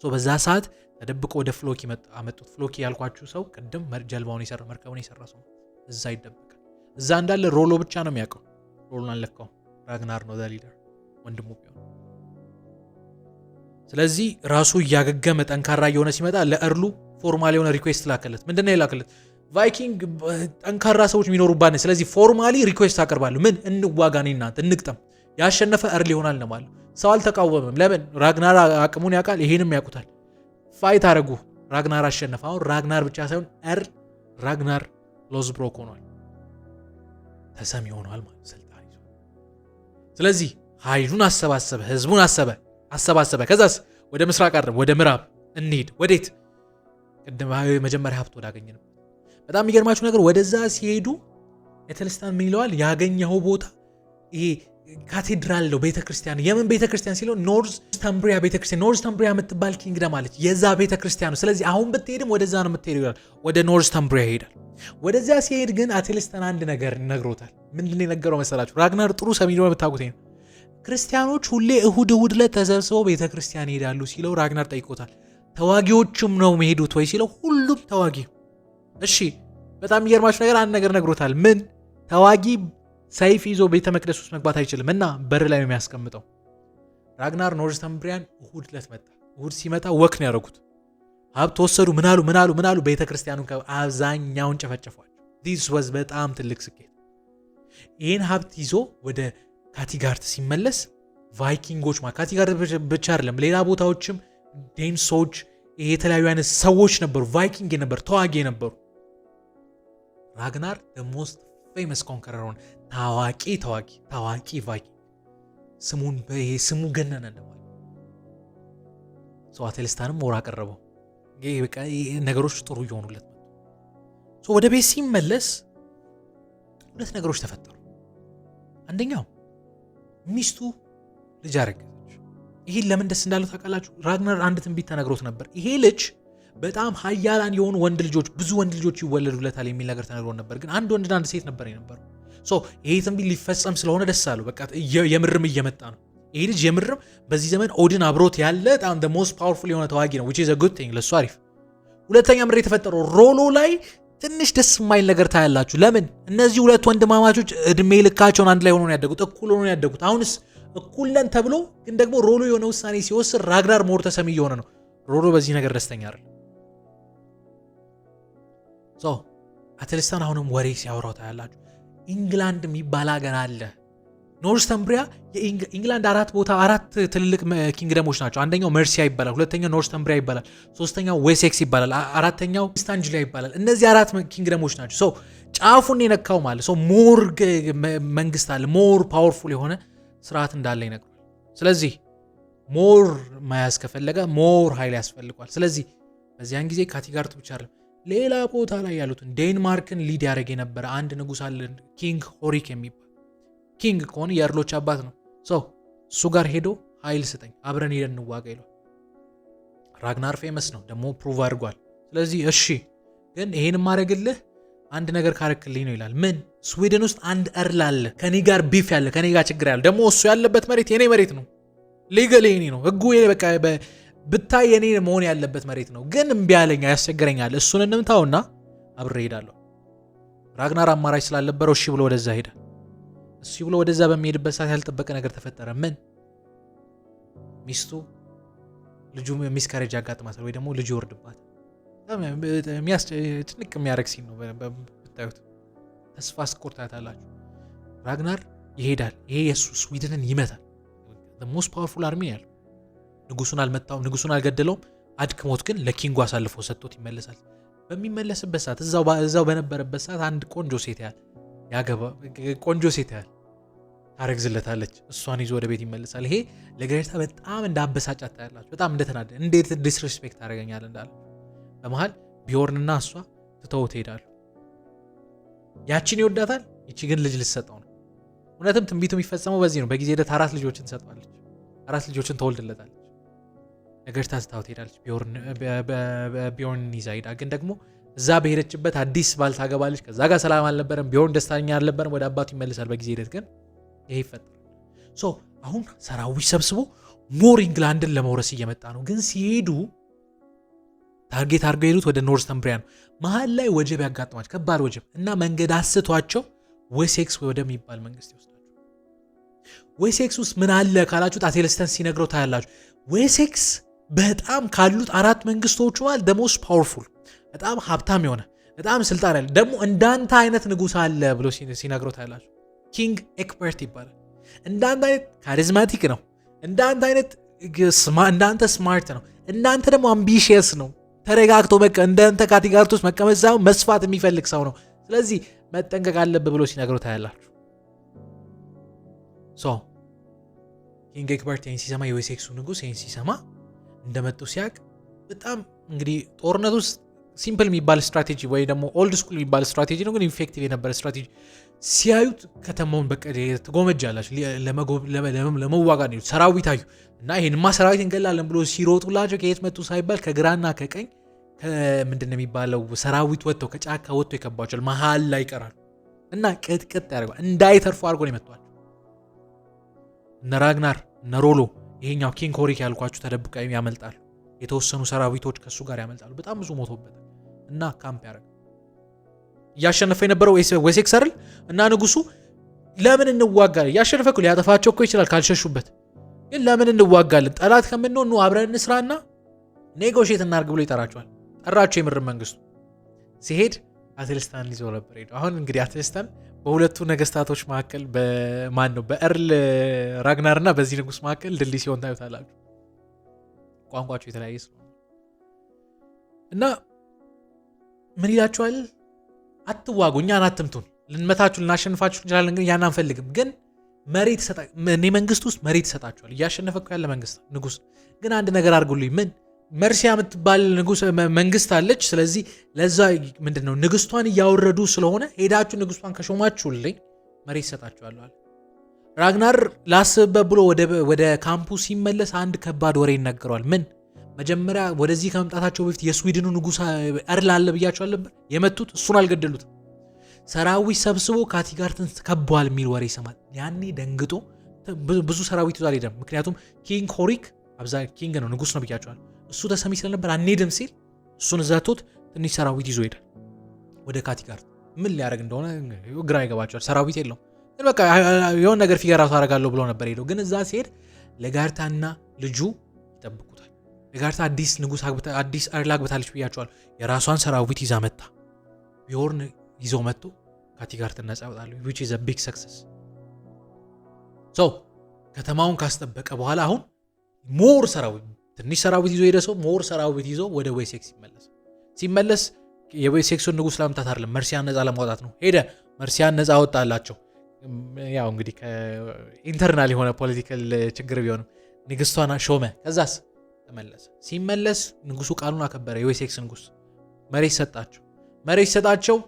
በዛ ሰዓት ተደብቆ ወደ ፍሎኪ አመጡት። ፍሎኪ ያልኳችሁ ሰው ቅድም ጀልባውን የሰራ መርከቡን የሰራ ሰው እዛ ይደበቃል። እዛ እንዳለ ሮሎ ብቻ ነው የሚያውቀው። ሮሎን አልለካውም። ራግናር ነው ሊደር ወንድሙ ቢሆን። ስለዚህ ራሱ እያገገመ ጠንካራ እየሆነ ሲመጣ ለእርሉ ፎርማሊ የሆነ ሪኩዌስት ላከለት። ምንድነው የላከለት? ቫይኪንግ ጠንካራ ሰዎች የሚኖሩባት፣ ስለዚህ ፎርማሊ ሪኩዌስት አቀርባለሁ። ምን እንዋጋ፣ እኔ እናንተ እንግጠም፣ ያሸነፈ እርል ይሆናል ነው ማለት። ሰው አልተቃወመም። ለምን? ራግናር አቅሙን ያውቃል፣ ይሄንም ያውቁታል። ፋይት አረጉ። ራግናር አሸነፈ። አሁን ራግናር ብቻ ሳይሆን ራግናር ሎዝብሮክ ሆኗል፣ ተሰሚ ሆኗል ማለት ስልጣን ይዞ። ስለዚህ ኃይሉን አሰባሰበ፣ ህዝቡን አሰባሰበ። ከዛስ ወደ ምስራቅ አረም፣ ወደ ምዕራብ እንሂድ። ወዴት? ቅድም መጀመሪያ ሀብት ወዳገኘነው። በጣም የሚገርማችሁ ነገር ወደዛ ሲሄዱ ኤተልስታን ምን ይለዋል? ያገኘው ቦታ ይሄ ካቴድራል ነው፣ ቤተክርስቲያን። የምን ቤተክርስቲያን ሲለው ኖርዝ ተምብሪያ ቤተክርስቲያን። ኖርዝ ተምብሪያ የምትባል ኪንግደም አለች፣ የዛ ቤተክርስቲያን ነው። ስለዚህ አሁን ብትሄድም ወደዛ ነው የምትሄድ ይላል። ወደ ኖርዝ ተምብሪያ ይሄዳል። ወደዛ ሲሄድ ግን አቴልስታን አንድ ነገር ነግሮታል። ምንድን ነው የነገረው መሰላችሁ? ራግናር ጥሩ ሰሚ ነው የምታውቁት ነው። ክርስቲያኖች ሁሌ እሁድ ዕለት ተሰብስበው ቤተክርስቲያን ይሄዳሉ ሲለው ራግናር ጠይቆታል። ተዋጊዎችም ነው የሚሄዱት ወይ ሲለው ሁሉም ተዋጊ። እሺ፣ በጣም የሚገርማችሁ ነገር አንድ ነገር ነግሮታል። ምን? ተዋጊ ሰይፍ ይዞ ቤተ መቅደስ ውስጥ መግባት አይችልም እና በር ላይ ነው የሚያስቀምጠው። ራግናር ኖርዝ ተምብሪያን እሁድ ዕለት መጣ። እሁድ ሲመጣ ወክ ነው ያደረጉት። ሀብት ወሰዱ። ምናሉ ቤተ ክርስቲያኑን አብዛኛውን ጨፈጨፏል። ዲስ ዋዝ በጣም ትልቅ ስኬት። ይህን ሀብት ይዞ ወደ ካቲጋርት ሲመለስ ቫይኪንጎች ካቲጋርት ብቻ አይደለም ሌላ ቦታዎችም ዴንሶች፣ የተለያዩ አይነት ሰዎች ነበሩ። ቫይኪንግ የነበሩ ተዋጊ የነበሩ። ራግናር ሞስት ፌመስ ኮንከረር ሆነ። ታዋቂ ቫይኪንግ ስሙ ገነነ እንደማለት። አቴልስታንም ሞራ አቀረበው። ነገሮች ጥሩ እየሆኑለት መጡ። ወደ ቤት ሲመለስ ሁለት ነገሮች ተፈጠሩ። አንደኛው ሚስቱ ልጅ አረገዘች። ይሄን ለምን ደስ እንዳለው ታውቃላችሁ? ራግናር አንድ ትንቢት ተነግሮት ነበር። ይሄ ልጅ በጣም ሀያላን የሆኑ ብዙ ወንድ ልጆች ይወለዱለታል የሚል ነገር ተነግሮት ነበር። ግን አንድ ወንድና አንድ ሴት ነበር የነበረው። ይሄ ትንቢት ሊፈጸም ስለሆነ ደስ አለው። በቃ የምርም እየመጣ ነው። ይሄ ልጅ የምርም በዚህ ዘመን ኦድን አብሮት ያለ በጣም the most powerful የሆነ ተዋጊ ነው, which is a good thing ለሱ አሪፍ። ሁለተኛ ምድር የተፈጠረው ሮሎ ላይ ትንሽ ደስ የማይል ነገር ታያላችሁ። ለምን እነዚህ ሁለት ወንድማማቾች እድሜ ልካቸውን አንድ ላይ ሆነው ያደጉት እኩል ሆነው ያደጉት። አሁንስ እኩል ነን ተብሎ ግን ደግሞ ሮሎ የሆነ ውሳኔ ሲወስድ ራግናር ሞር ተሰሚ የሆነ ነው። ሮሎ በዚህ ነገር ደስተኛ አይደል። አቴልስታን አሁንም ወሬ ሲያወራው ታያላችሁ። ኢንግላንድ የሚባል ሀገር አለ። ኖርስተምብሪያ የኢንግላንድ አራት ትልልቅ ኪንግደሞች ናቸው። አንደኛው መርሲያ ይባላል፣ ሁለተኛው ኖርስተምብሪያ ይባላል፣ ሶስተኛው ዌሴክስ ይባላል፣ አራተኛው ኢስት አንግሊያ ይባላል። እነዚህ አራት ኪንግደሞች ናቸው። ጫፉን የነካው ማለት ሞር መንግስት አለ፣ ሞር ፓወርፉል የሆነ ስርዓት እንዳለ ይነግራል። ስለዚህ ሞር መያዝ ከፈለገ ሞር ኃይል ያስፈልጓል። ስለዚህ በዚያን ጊዜ ካቲጋርት ብቻ አይደለም ሌላ ቦታ ላይ ያሉትን ዴንማርክን ሊድ ያደረገ የነበረ አንድ ንጉስ አለ፣ ኪንግ ሆሪክ የሚባል ኪንግ ከሆነ የእርሎች አባት ነው። እሱ ጋር ሄዶ ኃይል ስጠኝ አብረን ሄደን እንዋጋ ይሏል። ራግናር ፌመስ ነው ደግሞ ፕሩቭ አድርጓል። ስለዚህ እሺ ግን ይሄን ማድረግልህ አንድ ነገር ካረክልኝ ነው ይላል። ምን? ስዊድን ውስጥ አንድ እርል አለ ከኔ ጋር ቢፍ ያለ ከኔ ጋር ችግር ያለ ደግሞ እሱ ያለበት መሬት የኔ መሬት ነው፣ ሊገል የኔ ነው፣ ህጉ በቃ ብታይ የኔ መሆን ያለበት መሬት ነው። ግን እምቢ አለኝ፣ ያስቸግረኛል። እሱን እንምታውና አብሬ ሄዳለሁ። ራግናር አማራጭ ስላልነበረው እሺ ብሎ ወደዛ ሄደ። እሺ ብሎ ወደዛ በሚሄድበት ሰዓት ያልጠበቀ ነገር ተፈጠረ። ምን? ሚስቱ ልጁ ሚስካሬጅ ያጋጥማታል ወይ ደግሞ ልጁ ይወርድባታል። ጭንቅ የሚያደርግ ሲን ነው ብታዩት፣ ተስፋ አስቆርጣታላችሁ። ራግናር ይሄዳል። ይሄ የሱ ስዊድንን ይመታል። ሞስት ፓወርፉል አርሚ ያለው ንጉሱን አልመታውም፣ ንጉሱን አልገደለውም። አድክሞት ግን ለኪንጉ አሳልፎ ሰጥቶት ይመለሳል። በሚመለስበት ሰዓት እዛው በነበረበት ሰዓት አንድ ቆንጆ ሴት ያህል ታረግዝለታለች። እሷን ይዞ ወደ ቤት ይመለሳል። ይሄ ለገሬታ በጣም እንዳበሳጫት ታያላችሁ። በጣም እንደተናደ እንዴት ዲስሪስፔክት ታደርገኛለህ እንዳለ። በመሃል ቢዮርንና እሷ ትተው ትሄዳሉ። ያቺን ይወዳታል፣ ይቺ ግን ልጅ ልትሰጠው ነው። እውነትም ትንቢቱ የሚፈጸመው በዚህ ነው። በጊዜ ሂደት 4 ልጆችን ትሰጠዋለች፣ 4 ልጆችን ተወልድለታለች። ለገሬታ ትታው ትሄዳለች። ቢዮርን ይዛ ሄዳ ግን ደግሞ እዛ በሄደችበት አዲስ ባል ታገባለች። ከዛ ጋር ሰላም አልነበረም። ቢዮርን ደስተኛ አልነበረም። ወደ አባቱ ይመልሳል። በጊዜ ሂደት ግን ይሄ ይፈጠራል። አሁን ሰራዊት ሰብስቦ ሞር ኢንግላንድን ለመውረስ እየመጣ ነው። ግን ሲሄዱ ታርጌት አድርገው የሄዱት ወደ ኖርስተምብሪያ ነው። መሀል ላይ ወጀብ ያጋጥማቸው፣ ከባድ ወጀብ እና መንገድ አስቷቸው ዌሴክስ ወደሚባል መንግስት ይወስዳቸው። ዌሴክስ ውስጥ ምን አለ ካላችሁት አቴልስተን ሲነግረው ታያላችሁ። ዌሴክስ በጣም ካሉት 4 መንግስቶች ማለት ደሞስ ፓወርፉል፣ በጣም ሀብታም የሆነ በጣም ስልጣን ያለ ደግሞ እንዳንተ አይነት ንጉስ አለ ብሎ ሲነግረው ታያላችሁ። ኪንግ ኤክበርት ይባላል። እንዳንተ አይነት ካሪዝማቲክ ነው። እንዳንተ ስማርት ነው። እንዳንተ ደግሞ አምቢሽየስ ነው። ተረጋግቶ እንዳንተ ካቴጋርት ውስጥ መቀመጥ ሳይሆን መስፋት የሚፈልግ ሰው ነው። ስለዚህ መጠንቀቅ አለብህ ብሎ ሲነግረው ታያላችሁ። ኪንግ ኤክበርት ይህን ሲሰማ፣ የዌሴክሱ ንጉስ ይህን ሲሰማ እንደመጡ ሲያቅ በጣም እንግዲህ ጦርነት ውስጥ ሲምፕል የሚባል ስትራቴጂ ወይ ደግሞ ኦልድ ስኩል የሚባል ስትራቴጂ ነው፣ ግን ኢፌክቲቭ የነበረ ስትራቴጂ ሲያዩት ከተማውን በቃ ትጎመጃላችሁ። ለመዋጋት ነው ሰራዊት አዩ እና ይሄንማ ሰራዊት እንገላለን ብሎ ሲሮጡላቸው ከየት መጡ ሳይባል ከግራና ከቀኝ ምንድነው የሚባለው ሰራዊት ወጥተው ከጫካ ወጥተው ይከባቸዋል። መሀል ላይ ይቀራሉ እና ቅጥቅጥ ያደርጋል። እንዳይተርፉ አድርጎ ነው የመቷቸው። እነ ራግናር እነ ሮሎ ይሄኛው ኪንግ ሆሪክ ያልኳችሁ ተደብቀው ያመልጣሉ። የተወሰኑ ሰራዊቶች ከሱ ጋር ያመልጣሉ። በጣም ብዙ ሞቶበታል እና ካምፕ ያደርጋል። እያሸነፈ የነበረው ዌሴክስ አይደል እና ንጉሱ ለምን እንዋጋለን? እያሸነፈ እኮ ሊያጠፋቸው እኮ ይችላል ካልሸሹበት። ግን ለምን እንዋጋለን? ጠላት ከምንሆን ነው አብረን እንስራና ኔጎሽየት እናርግ ብሎ ይጠራቸዋል። ጠራቸው። የምር መንግስቱ ሲሄድ አቴልስታን ይዞ ነበር ሄደው። አሁን እንግዲህ አቴልስታን በሁለቱ ነገስታቶች መካከል በማን ነው በኤርል ራግናር እና በዚህ ንጉስ መካከል ድልድይ ሲሆን ታዩታላችሁ። ቋንቋቸው የተለያየ ስለሆነ እና ምን ይላቸዋል? አትዋጉ፣ እኛን አትምቱን፣ ልንመታችሁ ልናሸንፋችሁ እንችላለን፣ ግን ያን አንፈልግም። ግን መሬት እኔ መንግስት ውስጥ መሬት ይሰጣችኋል። እያሸነፈ እኮ ያለ ንጉስ ግን አንድ ነገር አድርጉልኝ። ምን መርሲያ የምትባል መንግስት አለች። ስለዚህ ለዛ ምንድነው ንግስቷን እያወረዱ ስለሆነ ሄዳችሁ ንግስቷን ከሾማችሁልኝ መሬት ይሰጣችኋል አለ። ራግናር ላስብበት ብሎ ወደ ካምፑ ሲመለስ አንድ ከባድ ወሬ ይነገረዋል። ምን መጀመሪያ ወደዚህ ከመምጣታቸው በፊት የስዊድኑ ንጉስ ኤርል አለ ብያቸው ነበር የመቱት። እሱን አልገደሉትም። ሰራዊት ሰብስቦ ካቲጋርትን ከቧል የሚል ወሬ ይሰማል። ያኔ ደንግጦ ብዙ ሰራዊት ይዟል ሄደም። ምክንያቱም ኪንግ ሆሪክ ኪንግ ነው ንጉስ ነው ብያቸዋል። እሱ ተሰሚ ስለነበር አንሄድም ሲል እሱን ዘቶት ትንሽ ሰራዊት ይዞ ሄዳል ወደ ካቲጋርት። ምን ሊያደርግ እንደሆነ ግራ ይገባቸዋል። ሰራዊት የለውም ግን በቃ የሆነ ነገር ፊገራቱ አደርጋለሁ ብሎ ነበር ሄደው። ግን እዛ ሲሄድ ለጋርታና ልጁ ይጠብቁታል። ለጋርታ አዲስ ንጉስ አዲስ ኤርል አግብታለች ብያቸዋል። የራሷን ሰራዊት ይዛ መጣ። ቢዮርን ይዞ መጥቶ ካቲጋርትን ነጻ ያወጣሉ። which is a big success። ከተማውን ካስጠበቀ በኋላ አሁን ሞር ሰራዊት ትንሽ ሰራዊት ይዞ ሄደ። ሰው ሞር ሰራዊት ይዞ ወደ ዌሴክስ ሲመለስ የዌሴክሱን ንጉስ ለመምታት አይደለም መርሲያን ነጻ ለማውጣት ነው። ሄደ መርሲያን ነጻ አወጣላቸው። ያው እንግዲህ ከኢንተርናል የሆነ ፖለቲካል ችግር ቢሆንም ንግስቷን ሾመ። ከዛስ ተመለሰ። ሲመለስ ንጉሱ ቃሉን አከበረ። የዌሴክስ ንጉስ መሬት ሰጣቸው።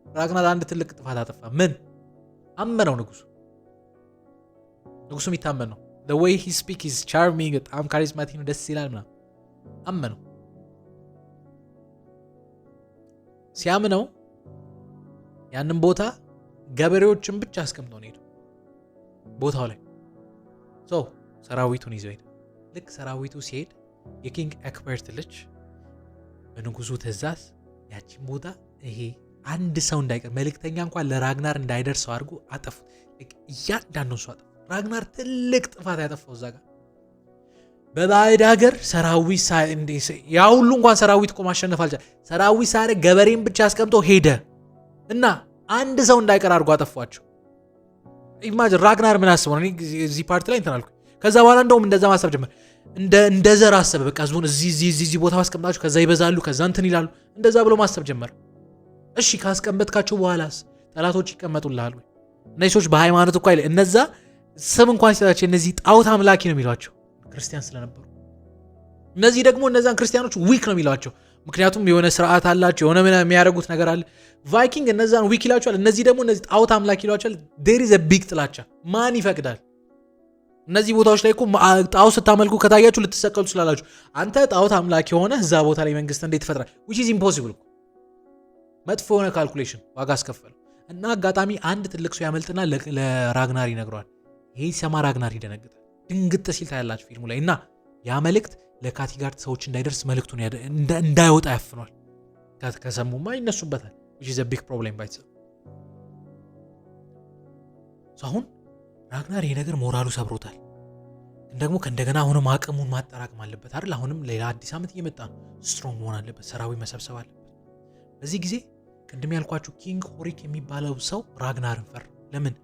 ራግናር አንድ ትልቅ ጥፋት አጠፋ። ምን አመነው? ንጉሱ የሚታመን ነው። the way he speak is charming፣ በጣም ካሪዝማቲክ ነው፣ ደስ ይላል ምናምን። አመነው። ሲያምነው ያንን ቦታ ገበሬዎችን ብቻ አስቀምጠው ነው ሄደው ቦታው ላይ ሰራዊቱን ይዘው ሄደ። ልክ ሰራዊቱ ሲሄድ የኪንግ ኤክበርት ልጅ በንጉሱ ትእዛዝ ያቺን ቦታ ይሄ አንድ ሰው እንዳይቀር መልእክተኛ እንኳን ለራግናር እንዳይደርሰው አድርጎ አጠፉት። እያንዳንዱን ሰው አጠፉት። ራግናር ትልቅ ጥፋት ያጠፋው እዛ ጋር በባዕድ ሀገር ሰራዊት ያ ሁሉ እንኳን ሰራዊት እኮ ማሸነፍ አልቻለም። ሰራዊት ሳይሆን ገበሬን ብቻ አስቀምጦ ሄደ እና አንድ ሰው እንዳይቀር አድርጎ አጠፏቸው። ኢማጂን ራግናር ምን አስበው ነው? እዚህ ፓርቲ ላይ እንትን አልኩ። ከዛ በኋላ እንደውም እንደዛ ማሰብ ጀመር። እንደ ዘር አሰበ። በቃ ህዝቡን እዚህ ቦታ ማስቀምጣቸው ከዛ ይበዛሉ ከዛ እንትን ይላሉ። እንደዛ ብሎ ማሰብ ጀመር። እሺ ካስቀመጥካቸው በኋላስ ጠላቶች ይቀመጡልሃል ወይ? እነዚህ ሰዎች በሃይማኖት እኮ እነዛ ስም እንኳን ሲሰጣቸው እነዚህ ጣዖት አምላኪ ነው የሚሏቸው ክርስቲያን ስለነበሩ። እነዚህ ደግሞ እነዛን ክርስቲያኖች ዊክ ነው የሚሏቸው፣ ምክንያቱም የሆነ ስርዓት አላቸው፣ የሆነ የሚያደርጉት ነገር አለ። ቫይኪንግ እነዛን ዊክ ይሏቸዋል፣ እነዚህ ደግሞ እነዚህ ጣዖት አምላኪ ይሏቸዋል። ዴር ኢዝ አ ቢግ ጥላቻ። ማን ይፈቅዳል? እነዚህ ቦታዎች ላይ እኮ ጣዖት ስታመልኩ ከታያችሁ ልትሰቀሉ ትችላላችሁ። አንተ ጣዖት አምላኪ የሆነ እዛ ቦታ ላይ መንግስት እንዴት ይፈጥራል? which is impossible። መጥፎ የሆነ ካልኩሌሽን ዋጋ አስከፈለው እና አጋጣሚ አንድ ትልቅ ሰው ያመልጥና ለራግናር ይነግረዋል። ይሄ ሲሰማ ራግናር ይደነግጣል። ድንግጥ ሲል ታያላችሁ ፊልሙ ላይ እና ያ መልእክት ለካቲጋርድ ሰዎች እንዳይደርስ መልእክቱን እንዳይወጣ ያፍኗል። ከሰሙማ ይነሱበታል። which is a big problem ባይተሰ አሁን ራግናር ይሄ ነገር ሞራሉ ሰብሮታል። ግን ደግሞ ከእንደገና አሁንም አቅሙን ማጠራቀም አለበት አይደል? አሁንም ሌላ አዲስ ዓመት እየመጣ ነው። ስትሮንግ መሆን አለበት፣ ሰራዊት መሰብሰብ አለበት። በዚህ ጊዜ ቅድም ያልኳችሁ ኪንግ ሆሪክ የሚባለው ሰው ራግናርን ፈራ። ለምን?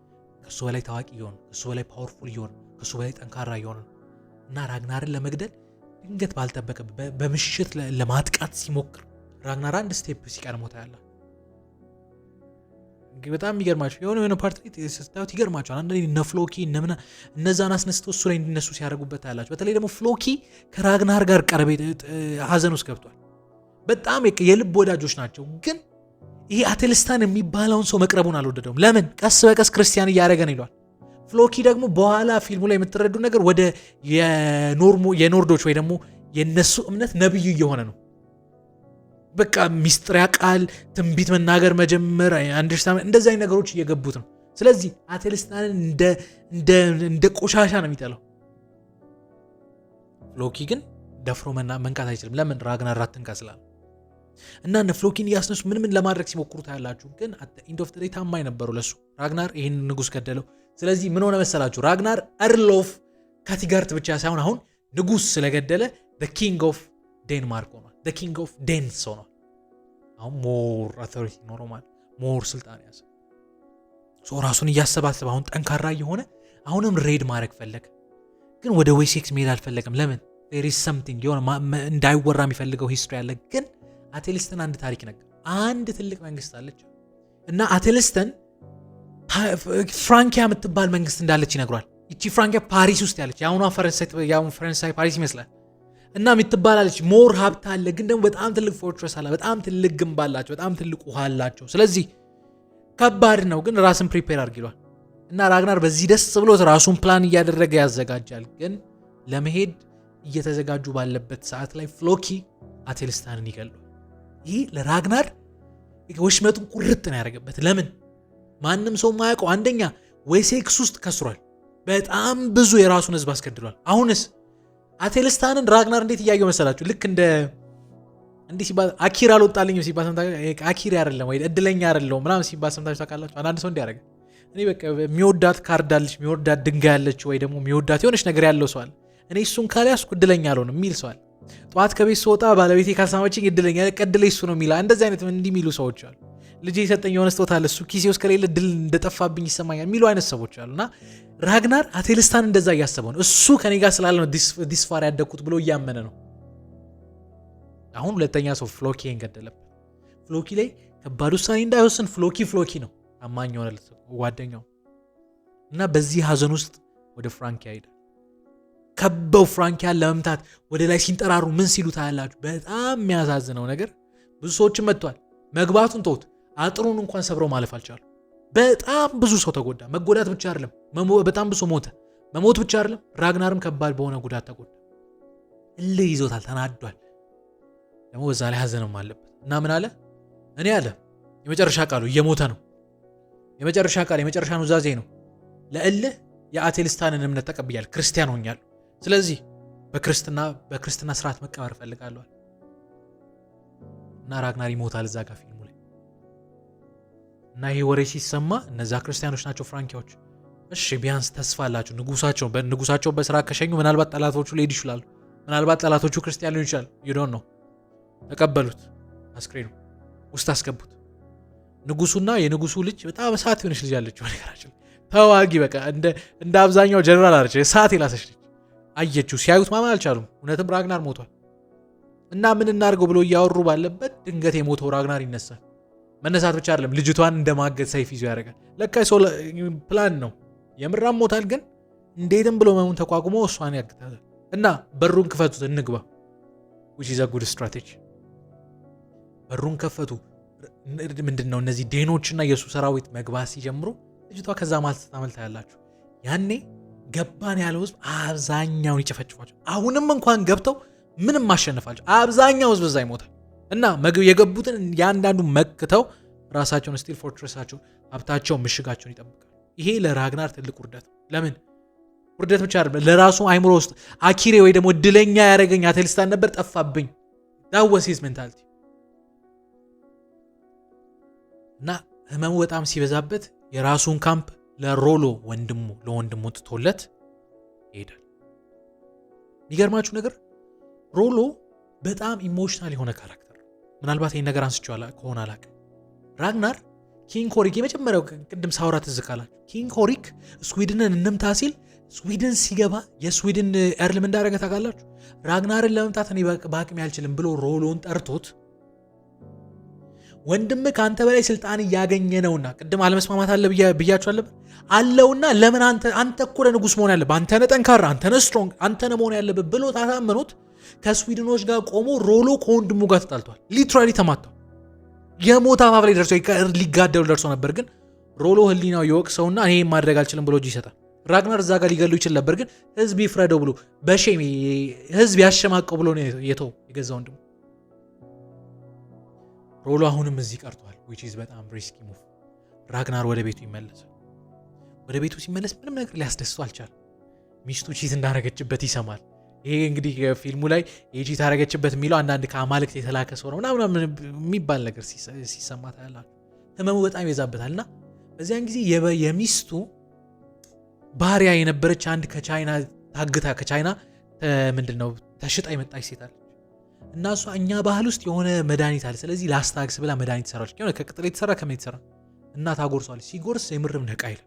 ከሱ በላይ ታዋቂ እየሆነ፣ ከሱ በላይ ፓወርፉል እየሆነ፣ ከሱ በላይ ጠንካራ እየሆነ እና ራግናርን ለመግደል ድንገት ባልጠበቀ በምሽት ለማጥቃት ሲሞክር ራግናር አንድ ስቴፕ ሲቀድሞታ ያለ በጣም ይገርማቸው የሆነ ፓርት ላይ ስታዩት ይገርማቸዋል። አንዳንዴ እነ ፍሎኪ እነዛን አስነስተው እሱ ላይ እንዲነሱ ሲያደርጉበት ታያላችሁ። በተለይ ደግሞ ፍሎኪ ከራግናር ጋር ቀረቤት ሀዘን ውስጥ ገብቷል። በጣም የልብ ወዳጆች ናቸው። ግን ይሄ አቴልስታን የሚባለውን ሰው መቅረቡን አልወደደውም። ለምን? ቀስ በቀስ ክርስቲያን እያደረገ ነው ይሏል። ፍሎኪ ደግሞ በኋላ ፊልሙ ላይ የምትረዱ ነገር ወደ የኖርዶች ወይ ደግሞ የነሱ እምነት ነብዩ እየሆነ ነው። በቃ ሚስጥር ያውቃል፣ ትንቢት መናገር መጀመር፣ አንደርስታንድ እንደዚህ አይነት ነገሮች እየገቡት ነው። ስለዚህ አቴልስታንን እንደ ቆሻሻ ነው የሚጠላው። ፍሎኪ ግን ደፍሮ መንካት አይችልም። ለምን? ራግናር ራትን ካስላል እና እነ ፍሎኪን እያስነሱ ምን ለማድረግ ሲሞክሩ ታያላችሁ። ግን ኢንድ ኦፍ ዘ ዴይ ታማኝ ነበሩ ለሱ። ራግናር ይህን ንጉስ ገደለው። ስለዚህ ምን ሆነ መሰላችሁ? ራግናር ኤርል ኦፍ ካቲጋርት ብቻ ሳይሆን አሁን ንጉስ ስለገደለ ኪንግ ኦፍ ዴንማርክ ሆኗል። ኪንግ ኦፍ ዴንስ ሆኗል። አሁን ሞር አውቶሪቲ ኖሮ ማለት ሞር ስልጣን ያዘ። ራሱን እያሰባሰበ አሁን ጠንካራ እየሆነ አሁንም ሬድ ማድረግ ፈለገ። ግን ወደ ዌሴክስ መሄድ አልፈለገም። ለምን? there is something የሆነ እንዳይወራ የሚፈልገው ሂስትሪ አለ። ግን አቴልስተን አንድ ታሪክ ነገር አንድ ትልቅ መንግስት አለች እና አቴልስተን ፍራንኪያ የምትባል መንግስት እንዳለች ይነግሯል። እቺ ፍራንኪያ ፓሪስ ውስጥ ያለች የአሁኗ ፈረንሳይ ፓሪስ ይመስላል እና የምትባላለች ሞር ሀብት አለ። ግን ደግሞ በጣም ትልቅ ፎርትረስ አለ፣ በጣም ትልቅ ግንብ አላቸው፣ በጣም ትልቅ ውሃ አላቸው። ስለዚህ ከባድ ነው፣ ግን ራስን ፕሪፔር አድርጊሏል እና ራግናር በዚህ ደስ ብሎት ራሱን ፕላን እያደረገ ያዘጋጃል። ግን ለመሄድ እየተዘጋጁ ባለበት ሰዓት ላይ ፍሎኪ አቴልስታንን ይገሏል። ይህ ለራግናር ወሽመጡን ቁርጥ ነው ያደረገበት። ለምን? ማንም ሰው ማያውቀው አንደኛ ዌሴክስ ውስጥ ከስሯል፣ በጣም ብዙ የራሱን ህዝብ አስገድሏል። አሁንስ አቴልስታንን ራግናር እንዴት እያየው መሰላችሁ? ልክ እንዲህ ሲባል አኪር አልወጣልኝም ሲባል ሰምታችሁ፣ አኪር አይደለም ወይ እድለኛ አይደለም ምናምን ሲባል ሰምታችሁ ታውቃላችሁ? አንዳንድ ሰው እንዲያደርግ እኔ በቃ የሚወዳት ካርድ አለች፣ የሚወዳት ድንጋይ አለች፣ ወይ ደግሞ የሚወዳት የሆነች ነገር ያለው ሰው አለ። እኔ እሱን ካልያዝኩ እድለኛ አልሆንም የሚል ሰው አለ። ጠዋት ከቤት ስወጣ ባለቤቴ ካሳመችኝ እድለኛ ቀድለ እሱ ነው የሚላ። እንደዚህ አይነት እንዲህ የሚሉ ሰዎች አሉ። ልጄ የሰጠኝ የሆነ ስጦታ አለ፣ እሱ ኪሴ ውስጥ ከሌለ ድል እንደጠፋብኝ ይሰማኛል የሚሉ አይነት ሰዎች አሉ። እና ራግናር አቴልስታን እንደዛ እያሰበው ነው። እሱ ከኔ ጋር ስላለ ነው ዲስፋር ያደግኩት ብሎ እያመነ ነው። አሁን ሁለተኛ ሰው ፍሎኪን ገደለበት። ፍሎኪ ላይ ከባድ ውሳኔ እንዳይወስን ፍሎኪ ነው አማኝ የሆነለት ጓደኛው እና በዚህ ሀዘን ውስጥ ወደ ፍራንኪያ ሄደ። ከበው ፍራንኪያን ለመምታት ወደ ላይ ሲንጠራሩ ምን ሲሉ ታያላችሁ። በጣም የሚያሳዝነው ነገር ብዙ ሰዎችን መጥቷል። መግባቱን ተውት፣ አጥሩን እንኳን ሰብረው ማለፍ አልቻሉ። በጣም ብዙ ሰው ተጎዳ። መጎዳት ብቻ አይደለም፣ በጣም ብዙ ሞተ። መሞት ብቻ አይደለም፣ ራግናርም ከባድ በሆነ ጉዳት ተጎዳ። እልህ ይዞታል፣ ተናዷል። ደግሞ በዛ ላይ ሀዘንም አለበት እና ምን አለ? እኔ አለ የመጨረሻ ቃሉ እየሞተ ነው። የመጨረሻ ቃል የመጨረሻ ኑዛዜ ነው። ለእልህ የአቴልስታንን እምነት ተቀብያለሁ፣ ክርስቲያን ሆኛለሁ። ስለዚህ በክርስትና ስርዓት መቀበር እፈልጋለሁ እና ራግናር ይሞታል እዛ ጋር ፊልሙ ላይ። እና ይሄ ወሬ ሲሰማ እነዛ ክርስቲያኖች ናቸው ፍራንኪያዎች። እሺ ቢያንስ ተስፋ አላቸው። ንጉሳቸው በስራ ከሸኙ ምናልባት ጠላቶቹ ሊሄዱ ይችላሉ። ምናልባት ጠላቶቹ ክርስቲያን ሊሆኑ ይችላሉ። ይዶን ነው። ተቀበሉት። አስክሬኑ ውስጥ አስገቡት። ንጉሱና የንጉሱ ልጅ በጣም ሰዓት የሆነች ልጅ አለችው። ነገራችን ተዋጊ በቃ እንደ አብዛኛው ጀነራል አለች። ሰዓት የላሰች ልጅ አየችው። ሲያዩት ማመን አልቻሉም። እውነትም ራግናር ሞቷል። እና ምን እናድርገው ብሎ እያወሩ ባለበት ድንገት የሞተው ራግናር ይነሳል። መነሳት ብቻ አይደለም ልጅቷን እንደማገድ ሰይፍ ይዞ ያደርጋል። ለካ ፕላን ነው። የምራም ሞታል፣ ግን እንዴትም ብሎ መሙን ተቋቁሞ እሷን ያግታታል። እና በሩን ክፈቱት እንግባ which is a good strategy። በሩን ከፈቱ። ምንድነው እነዚህ ዴኖችና የሱ ሰራዊት መግባት ሲጀምሩ ልጅቷ ከዛ ማለት ታመልታ ያላችሁ ያኔ ገባን ያለው ህዝብ አብዛኛውን ይጨፈጭፋቸው። አሁንም እንኳን ገብተው ምንም ማሸነፋቸው አብዛኛው ህዝብ እዛ ይሞታል። እና የገቡትን ያንዳንዱ መክተው ራሳቸውን ስቲል ፎርትሬሳቸው ሀብታቸው ምሽጋቸውን ይጠብቃሉ። ይሄ ለራግናር ትልቅ ውርደት። ለምን ውርደት ብቻ አይደለም፣ ለራሱ አይምሮ ውስጥ አኪሬ ወይ ደግሞ እድለኛ ያደረገኝ አቴልስታን ነበር ጠፋብኝ። ዳወሲስ ሜንታሊቲ እና ህመሙ በጣም ሲበዛበት የራሱን ካምፕ ለሮሎ ለወንድሙ ትቶለት ይሄዳል። የሚገርማችሁ ነገር ሮሎ በጣም ኢሞሽናል የሆነ ካራክተር። ምናልባት ይህን ነገር አንስቼው ከሆነ አላውቅም። ራግናር ኪንግ ሆሪክ የመጀመሪያው ቅድም ሳውራ ትዝ ካላችሁ ኪንግ ሆሪክ ስዊድንን እንምታ ሲል ስዊድን ሲገባ የስዊድን ኤርልም እንዳደረገ ታውቃላችሁ። ራግናርን ለመምታት እኔ በአቅሜ አልችልም ብሎ ሮሎን ጠርቶት ወንድም ከአንተ በላይ ስልጣን እያገኘ ነውና ቅድም አለመስማማት አለ ብያችሁ አለውና ለምን አንተ እኮ ለንጉስ መሆን ያለብህ አንተ ነህ ጠንካራ፣ አንተ ነህ ስትሮንግ፣ አንተ ነህ መሆን ያለብህ ብሎ ታሳመኑት። ከስዊድኖች ጋር ቆሞ ሮሎ ከወንድሙ ጋር ተጣልቷል። ሊትራሊ ተማታው። የሞት አፋፍ ላይ ደርሶ ሊጋደሉ ደርሶ ነበር። ግን ሮሎ ህሊናው ይወቅሰውና እኔ ማድረግ አልችልም ብሎ እጅ ይሰጣል። ራግናር እዛ ጋር ሊገሉ ይችል ነበር፣ ግን ህዝብ ይፍረደው ብሎ በሼም ህዝብ ያሸማቀው ብሎ ነው የተው የገዛ ወንድሙ። ሮሎ አሁንም እዚህ ቀርቷል which is በጣም ሪስኪ ሙቭ። ራግናር ወደ ቤቱ ይመለሳል። ወደ ቤቱ ሲመለስ ምንም ነገር ሊያስደስተው አልቻለም። ሚስቱ ቺት እንዳረገችበት ይሰማል። ይሄ እንግዲህ ፊልሙ ላይ የቺት አረገችበት የሚለው አንዳንድ ከአማልክት የተላከ ሰው ነው ምናምን የሚባል ነገር ሲሰማ ታያላችሁ። ህመሙ በጣም ይበዛበታልና በዚያን ጊዜ የሚስቱ ባሪያ የነበረች አንድ ከቻይና ታግታ ከቻይና ምንድነው ተሽጣ የመጣች ሴት አለች። እና እሷ እኛ ባህል ውስጥ የሆነ መድኃኒት አለ፣ ስለዚህ ላስታግስ ብላ መድኃኒት ሰራች። የሆነ ከቅጠል የተሰራ ከምን የተሰራ እና ታጎርሷለች። ሲጎርስ የምርም ነቃ ይላል።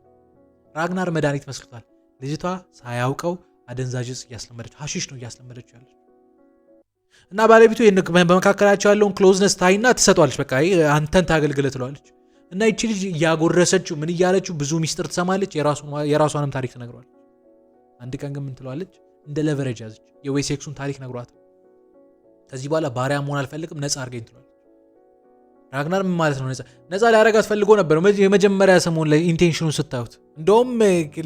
ራግናር መድኃኒት መስልቷል። ልጅቷ ሳያውቀው አደንዛዥ ዕፅ እያስለመደች ሀሺሽ ነው እያስለመደች ያለች። እና ባለቤቱ በመካከላቸው ያለውን ክሎዝነስ ታይና ትሰጧለች። በቃ አንተን ታገልግለ ትለዋለች። እና ይቺ ልጅ እያጎረሰችው ምን እያለችው ብዙ ሚስጥር ትሰማለች። የራሷንም ታሪክ ትነግሯለች። አንድ ቀን ግን ምን ትለዋለች? እንደ ለቨሬጅ ያዘች። የዌሴክሱን ታሪክ ነግሯት ከዚህ በኋላ ባሪያ መሆን አልፈልግም ነፃ አድርገኝ ትለዋለች። ራግናር ምን ማለት ነው? ነፃ ሊያረጋት ፈልጎ ነበር። የመጀመሪያ ሰሞን ላይ ኢንቴንሽኑን ስታዩት እንደውም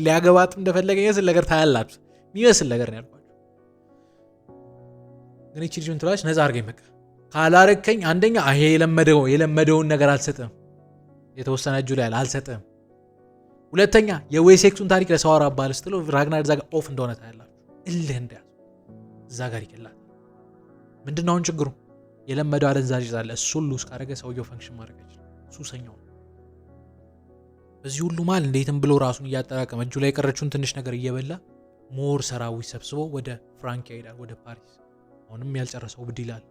ሊያገባት እንደፈለገ ይመስል ነገር ታያላችሁ። የሚመስል ነገር ነው ያልኳችሁ። ግን ይቺ ልጅ ምን ትላለች? ነፃ አድርገኝ በቃ ካላረከኝ አንደኛ ይሄ የለመደውን ነገር አልሰጥም፣ የተወሰነ እጁ ላይ አልሰጥም። ሁለተኛ የዌሴክሱን ታሪክ ለሰው አወራብሃል ስትለው ራግናር እዛ ጋር ኦፍ እንደሆነ ታያላችሁ። እልህ እንደያዘ እዛ ጋር ይቀላል። ምንድነው አሁን ችግሩ? የለመደው አደንዛዥ ዕፅ አለ። እሱን ሉዝ ካረገ ሰውየው ፈንክሽን ማድረግ አይችልም። ሱሰኛው በዚህ ሁሉ ማል እንዴትም ብሎ ራሱን እያጠራቀመ እጁ ላይ የቀረችውን ትንሽ ነገር እየበላ ሞር ሰራዊት ሰብስቦ ወደ ፍራንኪያ ይሄዳል፣ ወደ ፓሪስ። አሁንም ያልጨረሰው ብድ ይላል።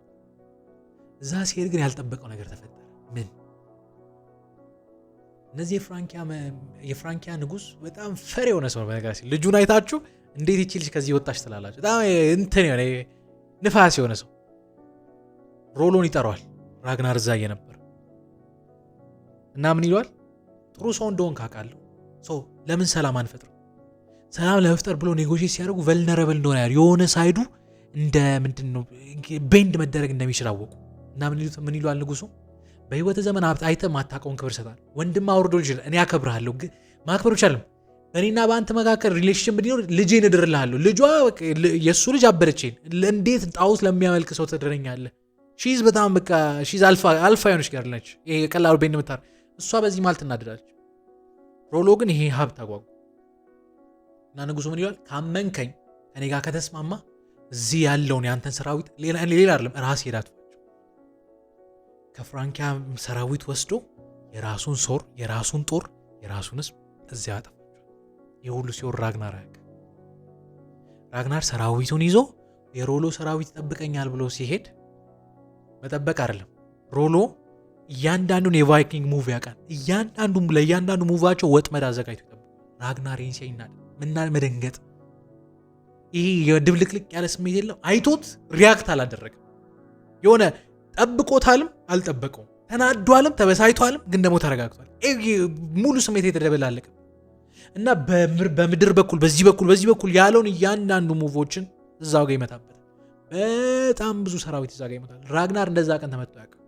እዛ ሲሄድ ግን ያልጠበቀው ነገር ተፈጠረ። ምን? እነዚህ የፍራንኪያ ንጉስ በጣም ፈር የሆነ ሰው ነው። በነገራችን ልጁን አይታችሁ እንዴት ይቺ ልጅ ከዚህ ወጣች ትላላችሁ። በጣም እንትን የሆነ ንፋስ የሆነ ሰው ሮሎን ይጠራዋል። ራግናር እዛ ነበር እና ምን ይሏል? ጥሩ ሰው እንደሆን ካውቃለሁ ሰው ለምን ሰላም አንፈጥርም? ሰላም ለመፍጠር ብሎ ኔጎሼት ሲያደርጉ ቨልነረብል እንደሆነ የሆነ ሳይዱ እንደ ምንድነው ቤንድ መደረግ እንደሚችል አወቁ። እና ምን ይሏል ንጉሱ? በህይወት ዘመን ሀብት አይተህ ማታውቀውን ክብር ሰጣል። ወንድም አውርዶ ልጅ እኔ አከብርሃለሁ፣ ግን ማክበር ብቻ አይደለም እኔና በአንተ መካከል ሪሌሽን ቢኖር ልጄን እድርልሃለሁ። ልጇ የሱ ልጅ አበረችኝ። እንዴት ጣዖት ለሚያመልክ ሰው ትድረኛለህ? ሺዝ በጣም በቃ ሺዝ አልፋ የሆነች ጋር ነች። ይሄ ቀላሉ ቤን ምታር እሷ በዚህ ማለት ትናደዳለች። ሮሎ ግን ይሄ ሀብት አጓጉ እና ንጉሱ ምን ይላል? ካመንከኝ ከኔ ጋር ከተስማማ እዚህ ያለውን ያንተን ሰራዊት ሌላ አይደለም ራስ ሄዳት ከፍራንኪያ ሰራዊት ወስዶ የራሱን ሶር የራሱን ጦር የራሱን ህዝብ እዚያ ያጠፋ። የሁሉ ሲወር ራግናር ሰራዊቱን ይዞ የሮሎ ሰራዊት ይጠብቀኛል ብሎ ሲሄድ መጠበቅ አይደለም። ሮሎ እያንዳንዱን የቫይኪንግ ሙቭ ያውቃል። ለእያንዳንዱ ሙቫቸው ወጥመድ አዘጋጅቶ ይጠብቃል። ራግናር ይንሳይናል ምናል መደንገጥ። ይሄ የድብልቅልቅ ያለ ስሜት የለም። አይቶት ሪያክት አላደረገም። የሆነ ጠብቆታልም አልጠበቀውም። ተናዷልም ተበሳይቷልም፣ ግን ደግሞ ተረጋግቷል። ሙሉ ስሜት የተደበላለቀ እና በምድር በኩል በዚህ በኩል ያለውን እያንዳንዱ ሙቮችን እዛው ጋር ይመታበታል። በጣም ብዙ ሰራዊት እዛ ጋር ይመታል። ራግናር እንደዛ ቀን ተመቶ ያውቃል።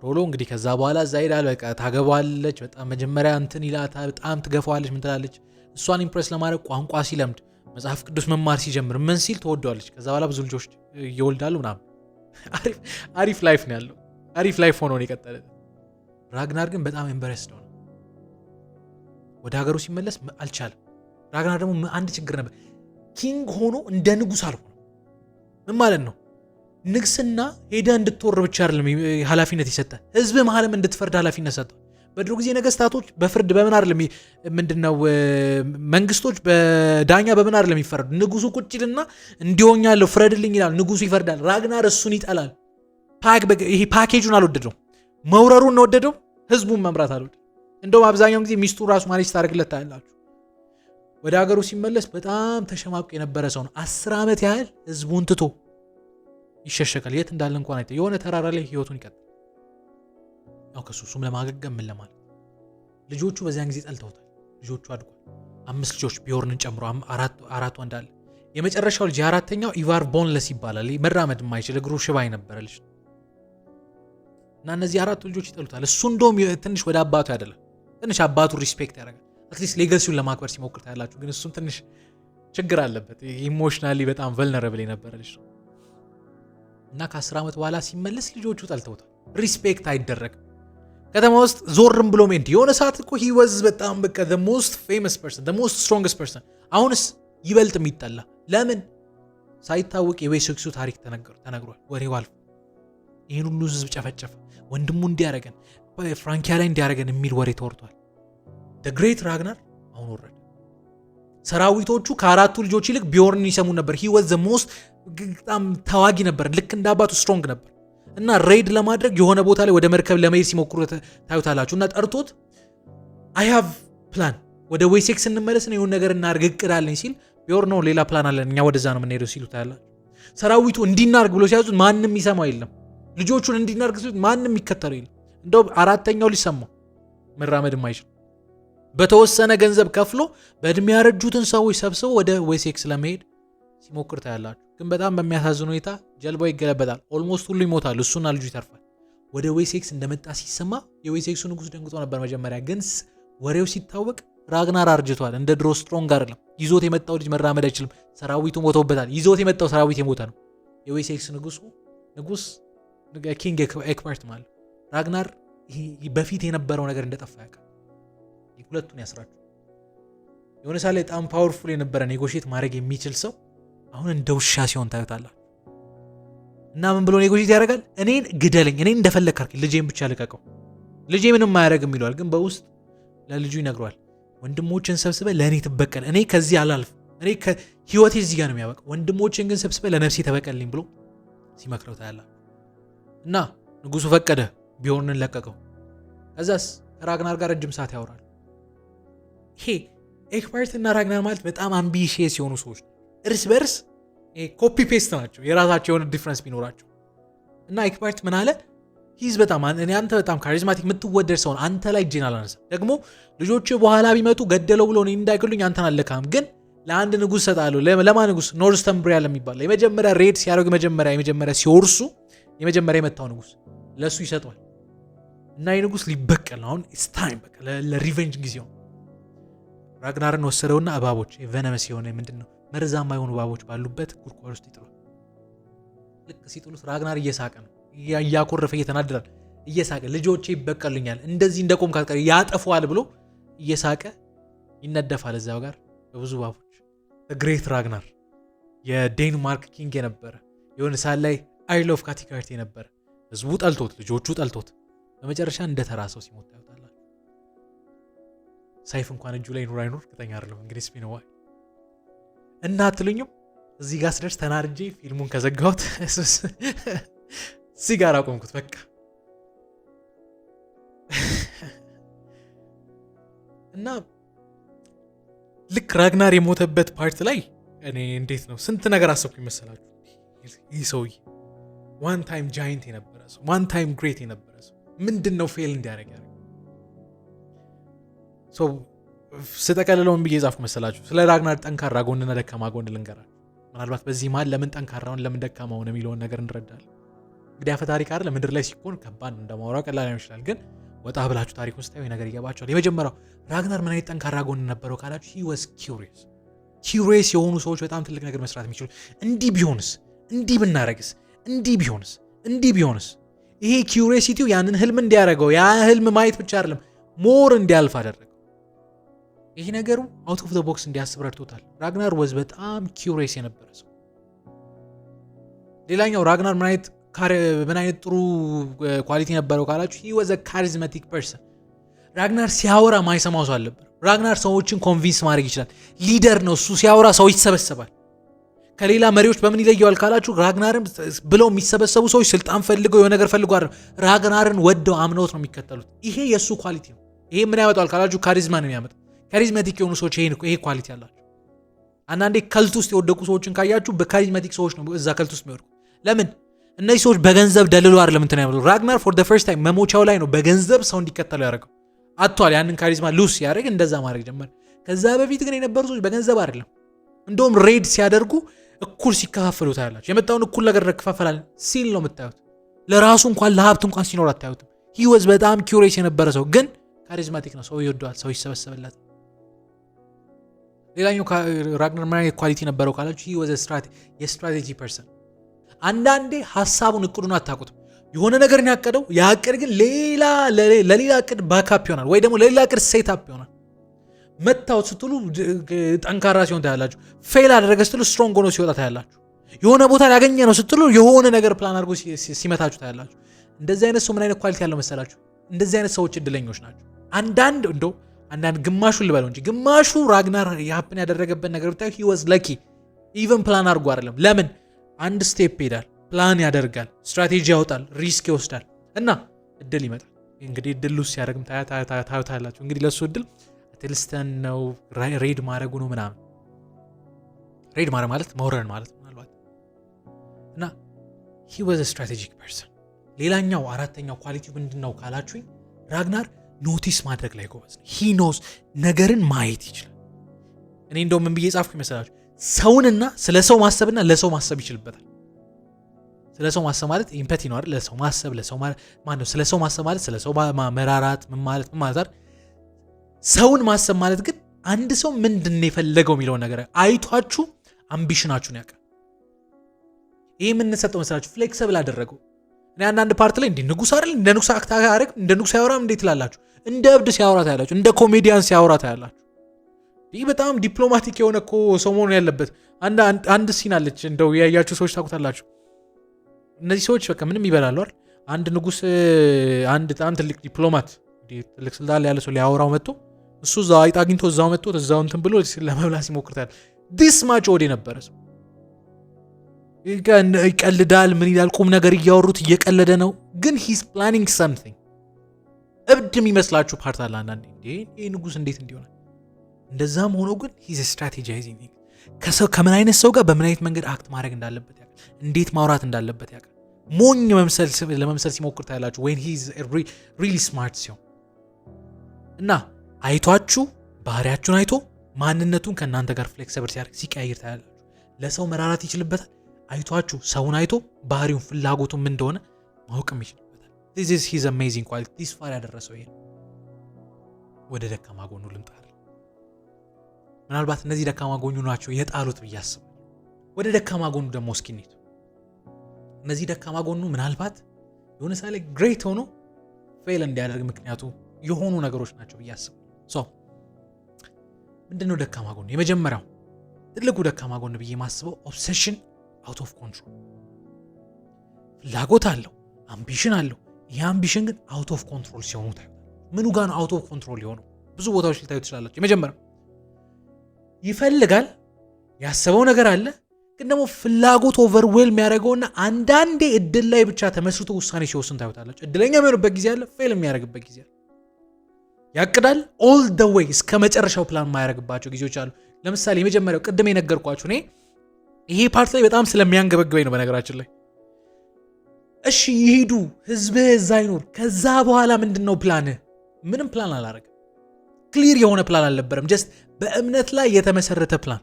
ሮሎ እንግዲህ ከዛ በኋላ እዛ ሄዳል። በቃ ታገባለች። በጣም መጀመሪያ እንትን ይላታል፣ በጣም ትገፋዋለች። ምን ትላለች? እሷን ኢምፕሬስ ለማድረግ ቋንቋ ሲለምድ መጽሐፍ ቅዱስ መማር ሲጀምር ምን ሲል ትወደዋለች። ከዛ በኋላ ብዙ ልጆች ይወልዳሉ ምናምን። አሪፍ ላይፍ ነው ያለው። አሪፍ ላይፍ ሆኖ ነው የቀጠለ። ራግናር ግን በጣም ኤምባረስድ ነው። ወደ ሀገሩ ሲመለስ አልቻለም። ራግናር ደግሞ አንድ ችግር ነበር። ኪንግ ሆኖ እንደ ንጉስ አልሆነ። ምን ማለት ነው? ንግስና ሄደ እንድትወር ብቻ አይደለም ኃላፊነት ይሰጣ፣ ህዝብ መሐለም እንድትፈርድ ኃላፊነት ሰጠ። በድሮ ጊዜ ነገስታቶች በፍርድ በምን አይደለም ምንድነው መንግስቶች በዳኛ በምን አይደለም ይፈርዱ። ንጉሱ ቁጭ ይልና እንዲሆኛለሁ ፍረድልኝ ይላል። ንጉሱ ይፈርዳል። ራግናር እሱን ይጠላል። ይሄ ፓኬጁን አልወደደው፣ መውረሩን ነው ወደደው፣ ህዝቡን መምራት አልወደደው። እንደውም አብዛኛውን ጊዜ ሚስቱ ራሱ ማኔጅ ታደርግለት ታያላችሁ። ወደ ሀገሩ ሲመለስ በጣም ተሸማቆ የነበረ ሰው ነው። 10 ዓመት ያህል ህዝቡን ትቶ ይሸሸቃል። የት እንዳለ እንኳን አይተ የሆነ ተራራ ላይ ህይወቱን ይቀጥላል። ያው ከሱሱም ለማገገም ምን ለማለት ልጆቹ በዚያን ጊዜ ጠልተውታል። ልጆቹ አድጓል። 5 ልጆች ቢዮርንን ጨምሮ አራት ወንድ አለ። የመጨረሻው ልጅ አራተኛው ኢቫር ቦንለስ ይባላል። መራመድ የማይችል እግሩ ሽባ የነበረ ልጅ እና እነዚህ 4 ልጆች ይጠሉታል። እሱ እንደውም ትንሽ ወደ አባቱ ያደላል። ትንሽ አባቱን ሪስፔክት ያደርጋል። አትሊስት ሌጋሲውን ለማክበር ሲሞክር ታያላችሁ። ግን እሱም ትንሽ ችግር አለበት። ኢሞሽናሊ በጣም ቨልነረብል የነበረ ልጅ ነው እና ከ10 ዓመት በኋላ ሲመለስ ልጆቹ ጠልተውታል። ሪስፔክት አይደረግም። ከተማ ውስጥ ዞርም ብሎ ሜንድ የሆነ ሰዓት እኮ he was በጣም በቃ the most famous person, the most strongest person። አሁንስ ይበልጥ የሚጠላ ለምን ሳይታወቅ የዌሴክሱ ታሪክ ተነግሯል። ወሬው አልፎ ይህን ሁሉ ህዝብ ጨፈጨፈ፣ ወንድሙ እንዲያረገን ፍራንኪያ ላይ እንዲያረገን የሚል ወሬ ተወርቷል። the great ራግናር አሁን ወረደ። ሰራዊቶቹ ከአራቱ ልጆች ይልቅ ቢዮርንን ይሰሙ ነበር። he was the most በጣም ተዋጊ ነበር። ልክ እንደ አባቱ ስትሮንግ ነበር እና ሬድ ለማድረግ የሆነ ቦታ ላይ ወደ መርከብ ለመሄድ ሲሞክሩ ታዩታላችሁ። እና ጠርቶት I have plan ወደ ዌሴክስ እንመለስ ነው የሆነ ነገር እናርግ እቅዳለኝ ሲል ቢዮርን ነው ሌላ ፕላን አለን እኛ ወደዛ ነው የምንሄደው ሲሉ ታያላችሁ። ሰራዊቱ እንዲናርግ ብሎ ሲያዙት ማንም ይሰማው የለም። ልጆቹን እንዲናርግ ሲሉት ማንም ይከተለው የለም። እንደው አራተኛው ሊሰማው መራመድ የማይችል በተወሰነ ገንዘብ ከፍሎ በእድሜ ያረጁትን ሰዎች ሰብስቦ ወደ ዌሴክስ ለመሄድ ሲሞክር ታያላችሁ። ግን በጣም በሚያሳዝን ሁኔታ ጀልባው ይገለበጣል። ኦልሞስት ሁሉ ይሞታሉ። እሱና ልጁ ይተርፋል። ወደ ዌሴክስ እንደመጣ ሲሰማ የዌሴክሱ ንጉስ ደንግጦ ነበር መጀመሪያ። ግን ወሬው ሲታወቅ ራግናር አርጅቷል። እንደ ድሮ ስትሮንግ አይደለም። ይዞት የመጣው ልጅ መራመድ አይችልም። ሰራዊቱ ሞተውበታል። ይዞት የመጣው ሰራዊት የሞተ ነው። የዌሴክስ ንጉስ ኪንግ ኤክባርት ማለት ራግናር በፊት የነበረው ነገር እንደጠፋ ያውቃል። ሁለቱን ያስራችሁ። የሆነ ሳለ በጣም ፓወርፉል የነበረ ኔጎሽት ማድረግ የሚችል ሰው አሁን እንደ ውሻ ሲሆን ታዩታላችሁ። እና ምን ብሎ ኔጎሽት ያደርጋል? እኔን ግደለኝ፣ እኔን እንደፈለክ አድርግ፣ ልጄን ብቻ ልቀቀው፣ ልጄ ምንም አያደርግም ይለዋል። ግን በውስጥ ለልጁ ይነግረዋል፣ ወንድሞችን ሰብስበ ለእኔ ትበቀል፣ እኔ ከዚህ አላልፍ፣ እኔ ህይወቴ እዚህ ጋር ነው የሚያበቃ፣ ወንድሞችን ግን ሰብስበ ለነፍሴ ተበቀልኝ ብሎ ሲመክረው ታያላችሁ። እና ንጉሱ ፈቀደ፣ ቢዮርንን ለቀቀው። ከዛስ ከራግናር ጋር ረጅም ሰዓት ያወራል። ይሄ ኤክባርት እና ራግናር ማለት በጣም አምቢሽየስ የሆኑ ሰዎች ነው። እርስ በርስ ኮፒ ፔስት ናቸው። የራሳቸው የሆነ ዲፍረንስ ቢኖራቸው እና ኤክባርት ምን አለ? ሂዝ በጣም አንተ በጣም ካሪዝማቲክ የምትወደድ ሰው አንተ ላይ እጄን አላነሳም። ደግሞ ልጆች በኋላ ቢመጡ ገደለው ብሎ እንዳይገሉኝ አንተን አለካም። ግን ለአንድ ንጉስ ሰጣለሁ። ለማን ንጉስ? ኖርስተምብሪያ ለሚባል የመጀመሪያ ሬድ ሲያደርጉ የመጀመሪያ ሲወርሱ የመጀመሪያ የመታው ንጉስ ለሱ ይሰጠዋል። እና የንጉስ ሊበቀል ነው። አሁን ኢትስ ታይም በቃ ለሪቨንጅ ጊዜው ራግናርን ወሰደውና እባቦች ቬነመስ የሆነ ምንድነው መርዛማ የሆኑ እባቦች ባሉበት ጉድጓድ ውስጥ ይጥሉት። ልክ ሲጥሉት ራግናር እየሳቀ ነው፣ እያኮረፈ እየተናደዳል፣ እየሳቀ ልጆቼ ይበቀሉኛል፣ እንደዚህ እንደቆም ካትቀር ያጠፋዋል ብሎ እየሳቀ ይነደፋል እዛው ጋር በብዙ እባቦች። ግሬት ራግናር የዴንማርክ ኪንግ የነበረ የሆነ ሰዓት ላይ አይል ኦፍ ካቲካርት የነበረ ህዝቡ ጠልቶት፣ ልጆቹ ጠልቶት በመጨረሻ እንደተራሰው ሲሞት ታዩታላችሁ። ሳይፍ እንኳን እጁ ላይ ኑር አይኑር እርግጠኛ አይደለም። እንግዲህ ስፒኖዋ እና አትሉኝም? እዚህ ጋር ስደርስ ተናርጄ ፊልሙን ከዘጋሁት እዚህ ጋር አቆምኩት በቃ። እና ልክ ራግናር የሞተበት ፓርት ላይ እኔ እንዴት ነው ስንት ነገር አሰብኩ ይመስላችሁ። ይህ ሰውዬ ዋን ታይም ጃይንት የነበረ ሰው ዋን ታይም ግሬት የነበረ ሰው ምንድነው ፌል እንዲያደርግ ያደርግ ሶ ስጠቀልለውን ብዬ ጻፍኩ መሰላችሁ ስለ ራግናር ጠንካራ ጎንና ደካማ ጎን ልንገራችሁ ምናልባት በዚህ መሃል ለምን ጠንካራውን ለምን ደካማውን የሚለውን ነገር እንረዳለን እንግዲህ አፈ ታሪክ አይደል ምድር ላይ ሲሆን ከባድ እንደማውራው ቀላል ሊሆን ይችላል ግን ወጣ ብላችሁ ታሪክ ውስጥ ያው ነገር ይገባችኋል የመጀመሪያው ራግናር ምን አይነት ጠንካራ ጎን ነበረው ካላችሁ he was curious የሆኑ ሰዎች በጣም ትልቅ ነገር መስራት የሚችሉ እንዲህ ቢሆንስ እንዲህ ብናረግስ እንዲህ ቢሆንስ ይሄ ኪዩሪዮሲቲው ያንን ህልም እንዲያረጋው ያ ህልም ማየት ብቻ አይደለም ሞር እንዲያልፍ አደረገው ይሄ ነገሩ አውት ኦፍ ዘ ቦክስ እንዲያስብ ረድቶታል ራግናር was በጣም ኪዩሪየስ የነበረ ሰው ሌላኛው ራግናር ምን አይነት ጥሩ ኳሊቲ ነበረው ካላችሁ he was a charismatic person ራግናር ሲያወራ ማይሰማው ሰው አልነበረ ራግናር ሰዎችን ኮንቪንስ ማድረግ ይችላል ሊደር ነው እሱ ሲያወራ ሰው ይሰበሰባል ከሌላ መሪዎች በምን ይለየዋል ካላችሁ ራግናርን ብለው የሚሰበሰቡ ሰዎች ስልጣን ፈልገው የሆነ ነገር ፈልገው አይደለም ራግናርን ወደው አምነውት ነው የሚከተሉት ይሄ የሱ ኳሊቲ ነው ይሄ ምን ያመጣል ካላችሁ ካሪዝማ ነው የሚያመጣው ካሪዝማቲክ የሆኑ ሰዎች ይሄ ኳሊቲ አላቸው አንዳንዴ ከልት ውስጥ የወደቁ ሰዎችን ካያችሁ በካሪዝማቲክ ሰዎች ነው እዛ ከልት ውስጥ የሚወድቁ ለምን እነዚህ ሰዎች በገንዘብ ደልሎ አይደለም እንትን ያመጡ ራግናር ፎር the first time መሞቻው ላይ ነው በገንዘብ ሰው እንዲከተሉ ያደረገው አጥቷል ያንን ካሪዝማ ሉስ ያደረግ እንደዛ ማድረግ ጀመረ ከዛ በፊት ግን የነበሩ ሰዎች በገንዘብ አይደለም እንደውም ሬድ ሲያደርጉ እኩል ሲከፋፈሉ ታያላችሁ የመጣውን እኩል ነገር ረከፋፈላል ሲል ነው የምታዩት ለራሱ እንኳን ለሀብት እንኳን ሲኖር አታዩትም he was በጣም ኪዩሪየስ የነበረ ሰው ግን ካሪዝማቲክ ነው ሰው ይወደዋል ሰው ይሰበሰበላት ሌላኛው ራግናር ምን አይነት ኳሊቲ ነበረው ካላችሁ he was a strategy person አንዳንዴ ሐሳቡን እቅዱን አታውቁትም የሆነ ነገር ነው ያቀደው ያቀደ ግን ለሌላ እቅድ ባክአፕ ይሆናል ወይ ደግሞ ለሌላ እቅድ ሴት አፕ ይሆናል መታው ስትሉ ጠንካራ ሲሆን ታያላችሁ ፌል አደረገ ስትሉ ስትሮንግ ሆኖ ሲወጣ ታያላችሁ የሆነ ቦታ ያገኘ ነው ስትሉ የሆነ ነገር ፕላን አድርጎ ሲመታችሁ ታያላችሁ እንደዚህ አይነት ሰው ምን አይነት ኳሊቲ ያለው መሰላችሁ እንደዚህ አይነት ሰዎች እድለኞች ናቸው አንዳንድ ግማሹን ልበለው እንጂ ግማሹ ራግናር ያፕን ያደረገበት ነገር ብታዩ he was lucky even ፕላን አድርጎ አይደለም ለምን አንድ ስቴፕ ሄዳል ፕላን ያደርጋል ስትራቴጂ ያወጣል ሪስክ ይወስዳል እና እድል ይመጣል እንግዲህ እድል ሉስ ያደርግም ታዩታላችሁ እንግዲህ ለሱ እድል አትልስተን ነው ሬድ ማድረጉ ነው ምናምን ሬድ ማለት መውረድ ማለት ምናልባት እና he was a strategic person ሌላኛው አራተኛው ኳሊቲው ምንድነው ካላችሁኝ ራግናር ኖቲስ ማድረግ ላይ ጎበዝ ነው he knows ነገርን ማየት ይችላል እኔ እንደው ምን ብዬ ጻፍኩ ይመስላችሁ ሰውንና ስለሰው ማሰብና ለሰው ማሰብ ይችላልበታል ስለሰው ማሰብ ማለት ኢምፓቲ ነው አይደል ለሰው ማሰብ ለሰው ማለት ነው ስለሰው ማሰብ ማለት ስለሰው መራራት ምን ማለት ሰውን ማሰብ ማለት ግን አንድ ሰው ምንድነው የፈለገው የሚለው ነገር አይቷችሁ አምቢሽናችሁን ያውቃል ይሄ ምን ሰጠው መሰላችሁ ፍሌክሲብል አደረገው እኔ አንዳንድ ፓርት ላይ እንደ ንጉስ አይደል እንደ ንጉስ አክታ ያረግ እንደ ንጉስ ያወራም እንዴት ትላላችሁ እንደ እብድ ሲያወራ ታያላችሁ እንደ ኮሜዲያን ሲያወራ ታያላችሁ ይሄ በጣም ዲፕሎማቲክ የሆነ እኮ ሰው መሆን ያለበት አንድ ሲን አለች እንደው ያያችሁ ሰዎች ታውቁታላችሁ እነዚህ ሰዎች በቃ ምንም ይበላሉ አይደል አንድ ንጉስ አንድ በጣም ትልቅ ዲፕሎማት ትልቅ ስልጣን ላይ ያለ ሰው ሊያወራው መጥቶ እሱ እዛው አይጥ አግኝቶ እዛው መጥቶ እዛው እንትን ብሎ ለመብላት ሲሞክርታል this much ወደ ነበረ ሰው ይቀልዳል ምን ይላል ቁም ነገር እያወሩት እየቀለደ ነው ግን he's planning something እብድ የሚመስላችሁ ፓርት አለ አንዳንዴ ይሄ ንጉስ እንዴት እንዲሆነ እንደዛም ሆኖ ግን he's strategizing ከምን አይነት ሰው ጋር በምን አይነት መንገድ አክት ማድረግ እንዳለበት ያውቃል እንዴት ማውራት እንዳለበት ያውቃል ሞኝ ለመምሰል ሲሞክር ታያላችሁ when he's really smart ሲሆን እና አይቷችሁ ባህሪያችሁን አይቶ ማንነቱን ከናንተ ጋር ፍሌክሲብል ሲያደርግ ሲቀያየር ታያላችሁ ለሰው መራራት ይችላልበታል አይቷችሁ ሰውን አይቶ ባህሪውን ፍላጎቱን ምን እንደሆነ ማወቅም ይችላልበታል this is his amazing quality this far ያደረሰው ይሄ ወደ ደካማ ጎኑ ልምጣ ምናልባት እነዚህ ደካማ ጎኑ ናቸው የጣሉት ብያስብ ወደ ደካማ ጎኑ ደግሞ እስኪ እንሂድ እነዚህ ደካማ ጎኑ ምናልባት የሆነ ሳለ ግሬት ሆኖ ፌል እንዲያደርግ ምክንያቱ የሆኑ ነገሮች ናቸው ብያስብ ምንድነው ደካማ ጎኑ የመጀመሪያው ትልቁ ደካማ ጎኑ ብዬ ማስበው ኦብሴሽን አውት ኦፍ ኮንትሮል ፍላጎት አለው አምቢሽን አለው ይሄ አምቢሽን ግን አውት ኦፍ ኮንትሮል ሲሆኑ ታዩ ምኑ ጋር ነው አውት ኦፍ ኮንትሮል የሆነው ብዙ ቦታዎች ልታዩ ትችላላችሁ የመጀመሪያው ይፈልጋል ያሰበው ነገር አለ ግን ደግሞ ፍላጎት ኦቨርዌልም ያደርገውና አንዳንዴ እድል ላይ ብቻ ተመስርቶ ውሳኔ ሲወስን ታዩታላችሁ እድለኛ የሚሆንበት ጊዜ አለ ፌል የሚያደርግበት ጊዜ አለ ያቅዳል ኦል ዘ ዌይ እስከ መጨረሻው ፕላን የማያደርግባቸው ጊዜዎች አሉ ለምሳሌ የመጀመሪያው ቅድም የነገርኳችሁ እኔ ይሄ ፓርት ላይ በጣም ስለሚያንገበግበኝ ነው በነገራችን ላይ እሺ ይሄዱ፣ ህዝብህ እዛ ይኖር። ከዛ በኋላ ምንድነው ፕላንህ? ምንም ፕላን አላረገም። ክሊር የሆነ ፕላን አልነበረም። ጀስት በእምነት ላይ የተመሰረተ ፕላን።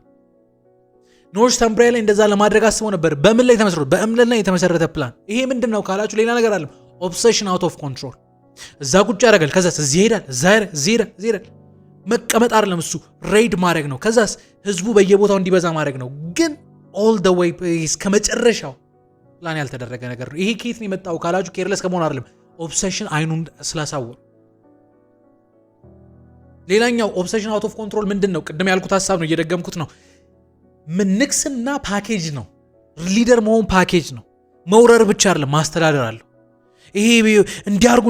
ኖርዝ ተምብራይ ላይ እንደዛ ለማድረግ አስበው ነበር። በምን ላይ ተመሰረተ? በእምነት ላይ የተመሰረተ ፕላን። ይሄ ምንድነው ካላችሁ ሌላ ነገር አለ። ኦብሴሽን አውት ኦፍ ኮንትሮል። እዛ ቁጭ ያደርጋል። ከዛስ እዚህ ይሄዳል፣ እዛ ይሄዳል። መቀመጥ አይደለም እሱ ሬድ ማድረግ ነው። ከዛስ ህዝቡ በየቦታው እንዲበዛ ማድረግ ነው። ግን ኦል ዘ ዌይ እስከ መጨረሻው ፕላን ያልተደረገ ነገር ነው። ይሄ ከየት ነው የመጣው ካላችሁ ኬርለስ ከመሆን አይደለም፣ ኦብሴሽን አይኑን ስላሳወሩ። ሌላኛው ኦብሴሽን አውት ኦፍ ኮንትሮል ምንድን ነው? ቅድም ያልኩት ሀሳብ ነው፣ እየደገምኩት ነው። ንግስና ፓኬጅ ነው። ሊደር መሆን ፓኬጅ ነው። መውረር ብቻ አይደለም፣ ማስተዳደር አለው። ይሄ እንዲያርጉ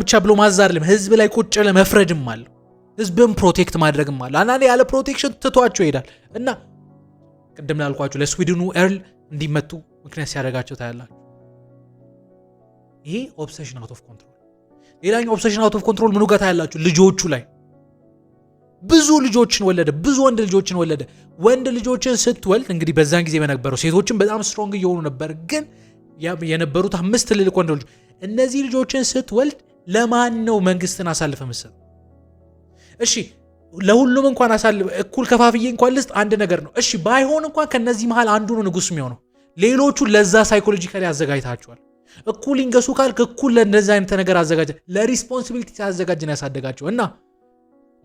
ብቻ ብሎ ማዛር አይደለም። ህዝብ ላይ ቁጭ ለመፍረድም አለው። ህዝብን ፕሮቴክት ማድረግም አለ። አንዳንዴ ያለ ፕሮቴክሽን ትቷቸው ይሄዳል እና ቅድም ላልኳችሁ ለስዊድኑ ኤርል እንዲመቱ ምክንያት ሲያደርጋቸው ታያላችሁ። ይሄ ኦብሴሽን አውት ኦፍ ኮንትሮል። ሌላኛው ኦብሴሽን አውት ኦፍ ኮንትሮል ምኑ ጋር ታያላችሁ? ልጆቹ ላይ ብዙ ልጆችን ወለደ። ብዙ ወንድ ልጆችን ወለደ። ወንድ ልጆችን ስትወልድ እንግዲህ በዛን ጊዜ በነበረው ሴቶችን በጣም ስትሮንግ እየሆኑ ነበር፣ ግን የነበሩት 5 ትልልቅ ወንድ ልጆች። እነዚህ ልጆችን ስትወልድ ለማን ነው መንግስትን አሳልፈ መስጠት? እሺ ለሁሉም እንኳን አሳልፈ እኩል ከፋፍዬ እንኳን ልስጥ አንድ ነገር ነው። እሺ ባይሆን እንኳን ከነዚህ መሃል አንዱ ነው ንጉስ የሚሆነው። ሌሎቹ ለዛ ሳይኮሎጂካሊ አዘጋጅታቸዋል። እኩል ይንገሱ ካልክ እኩል ለነዛ አይነት ነገር አዘጋጅ፣ ለሪስፖንሲቢሊቲ አዘጋጅ ነው ያሳደጋቸው። እና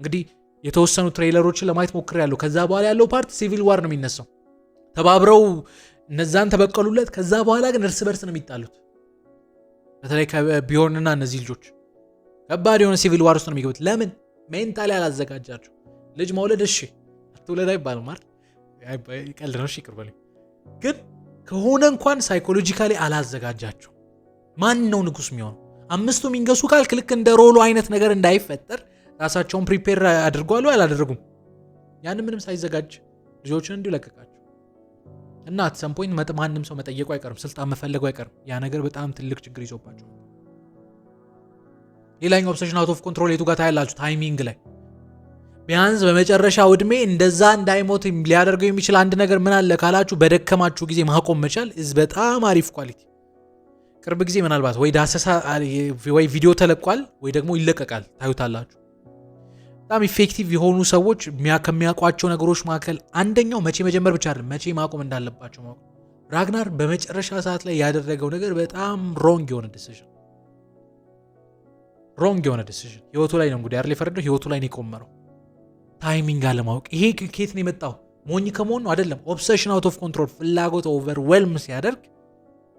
እንግዲህ የተወሰኑ ትሬለሮችን ለማየት ሞክሬያለሁ። ከዛ በኋላ ያለው ፓርት ሲቪል ዋር ነው የሚነሳው። ተባብረው እነዛን ተበቀሉለት። ከዛ በኋላ ግን እርስ በርስ ነው የሚጣሉት። በተለይ ከቢዮርንና እነዚህ ልጆች ከባድ የሆነ ሲቪል ዋር ውስጥ ነው የሚገቡት። ለምን? ሜንታሊ አላዘጋጃቸው። ልጅ መውለድ እሺ አትውለድ አይባልም አይደል? ቀልድ ነው። እሺ ይቅር በለኝ። ግን ከሆነ እንኳን ሳይኮሎጂካሊ አላዘጋጃቸው። ማን ነው ንጉስ የሚሆነው? 5ቱ የሚንገሱ ካልክ ልክ እንደ ሮሎ አይነት ነገር እንዳይፈጠር ራሳቸውን ፕሪፔር አድርጓሉ። አላደረጉም። ያን ምንም ሳይዘጋጅ ልጆችን እንዲሁ ለቀቃቸው እና አት ሰም ፖይንት ማንም ሰው መጠየቁ አይቀርም፣ ስልጣን መፈለጉ አይቀርም። ያ ነገር በጣም ትልቅ ችግር ይዞባቸው። ሌላኛው ኦብሴሽን አውት ኦፍ ኮንትሮል የቱ ጋር ታያላችሁ? ታይሚንግ ላይ ቢያንስ በመጨረሻው እድሜ እንደዛ እንዳይሞት ሊያደርገው የሚችል አንድ ነገር ምን አለ ካላችሁ በደከማችሁ ጊዜ ማቆም መቻል በጣም አሪፍ ኳሊቲ። ቅርብ ጊዜ ምናልባት ወይ ዳሰሳ ወይ ቪዲዮ ተለቋል ወይ ደግሞ ይለቀቃል፣ ታዩታላችሁ። በጣም ኢፌክቲቭ የሆኑ ሰዎች ከሚያውቋቸው ነገሮች መካከል አንደኛው መቼ መጀመር ብቻ አይደለም መቼ ማቆም እንዳለባቸው ማቆም። ራግናር በመጨረሻ ሰዓት ላይ ያደረገው ነገር በጣም ሮንግ የሆነ ዲሲዥን ህይወቱ ላይ ነው እንግዲህ አይደል የፈረደው፣ ህይወቱ ላይ ነው የቆመረው። ታይሚንግ አለማወቅ። ይሄ ከየት ነው የመጣው? ሞኝ ከመሆን ነው አይደለም። ኦብሴሽን አውት ኦፍ ኮንትሮል፣ ፍላጎት ኦቨርዌልም ሲያደርግ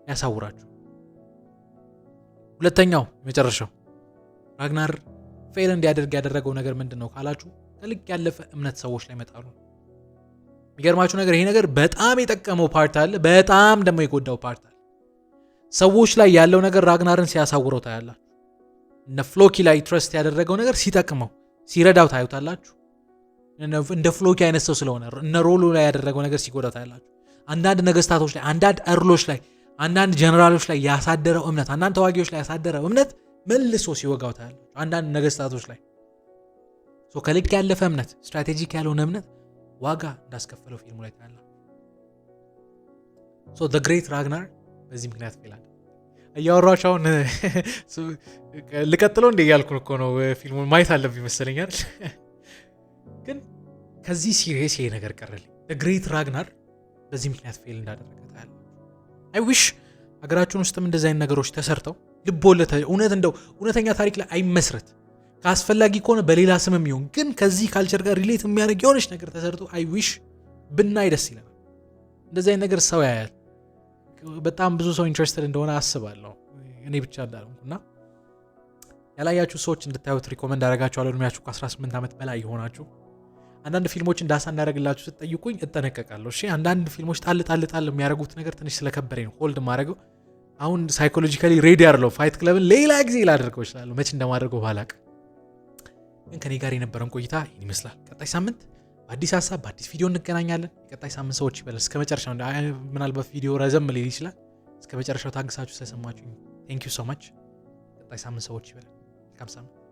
ያሳውራችሁ። ሁለተኛው የመጨረሻው ራግናር ፌል እንዲያደርግ ያደረገው ነገር ምንድን ነው ካላችሁ ከልክ ያለፈ እምነት ሰዎች ላይ መጣሉ። የሚገርማችሁ ነገር ይሄ ነገር በጣም የጠቀመው ፓርት አለ፣ በጣም ደግሞ የጎዳው ፓርት አለ። ሰዎች ላይ ያለው ነገር ራግናርን ሲያሳውረው ታያላችሁ። እነ ፍሎኪ ላይ ትረስት ያደረገው ነገር ሲጠቅመው ሲረዳው ታዩታላችሁ። እንደ ፍሎኪ አይነት ሰው ስለሆነ እነ ሮሎ ላይ ያደረገው ነገር ሲጎዳው ታያላችሁ። አንዳንድ ነገስታቶች ላይ፣ አንዳንድ እርሎች ላይ፣ አንዳንድ ጀነራሎች ላይ ያሳደረው እምነት፣ አንዳንድ ተዋጊዎች ላይ ያሳደረው እምነት መልሶ ሲወጋው ታያላችሁ። አንዳንድ ነገስታቶች ላይ ከልክ ያለፈ እምነት፣ ስትራቴጂክ ያልሆነ እምነት ዋጋ እንዳስከፈለው ፊልሙ ላይ ታያላችሁ። ዘ ግሬት ራግናር በዚህ ምክንያት ፌል አለ። እያወራችሁ አሁን ልቀጥለው እንደ እያልኩ እኮ ነው። ፊልሙን ማየት አለብኝ ይመስለኛል። ግን ከዚህ ሲሪየስ ይሄ ነገር ቀረልኝ። ግሬት ራግናር በዚህ ምክንያት ፌል እንዳደረገ ታያለ። አይ ዊሽ ሀገራችን ውስጥም እንደዚህ አይነት ነገሮች ተሰርተው ልቦለድ እውነተኛ ታሪክ ላይ አይመስረት። ካስፈላጊ ከሆነ በሌላ ስም የሚሆን ግን ከዚህ ካልቸር ጋር ሪሌት የሚያደርግ የሆነች ነገር ተሰርቶ አይ ዊሽ ብናይ ደስ ይላል። እንደዚህ አይነት ነገር ሰው ያያል። በጣም ብዙ ሰው ኢንትረስትድ እንደሆነ አስባለሁ፣ እኔ ብቻ እንዳልሆንኩና ያላያችሁ ሰዎች እንድታዩት ሪኮመንድ አደርጋችኋለሁ። እድሜያችሁ ከ18 ዓመት በላይ የሆናችሁ አንዳንድ ፊልሞች እንዳሳ እንዳደረግላችሁ ስትጠይቁኝ እጠነቀቃለሁ። እሺ አንዳንድ ፊልሞች ጣል የሚያደርጉት ነገር ትንሽ ስለከበረኝ ነው ሆልድ ማድረገው። አሁን ሳይኮሎጂካሊ ሬዲ አይደለሁ። ፋይት ክለብን ሌላ ጊዜ ላደርገው እችላለሁ፣ መቼ እንደማደርገው ባላቅ። ግን ከኔ ጋር የነበረን ቆይታ ይህን ይመስላል። ቀጣይ ሳምንት በአዲስ ሀሳብ በአዲስ ቪዲዮ እንገናኛለን። የቀጣይ ሳምንት ሰዎች ይበላል። እስከ መጨረሻው ምናልባት ቪዲዮ ረዘም ሊል ይችላል። እስከ መጨረሻው ታግሳችሁ ስለሰማችሁ ቴንክ ዩ ሶ ማች። ቀጣይ ሳምንት ሰዎች ይበላል። መልካም ሳምንት።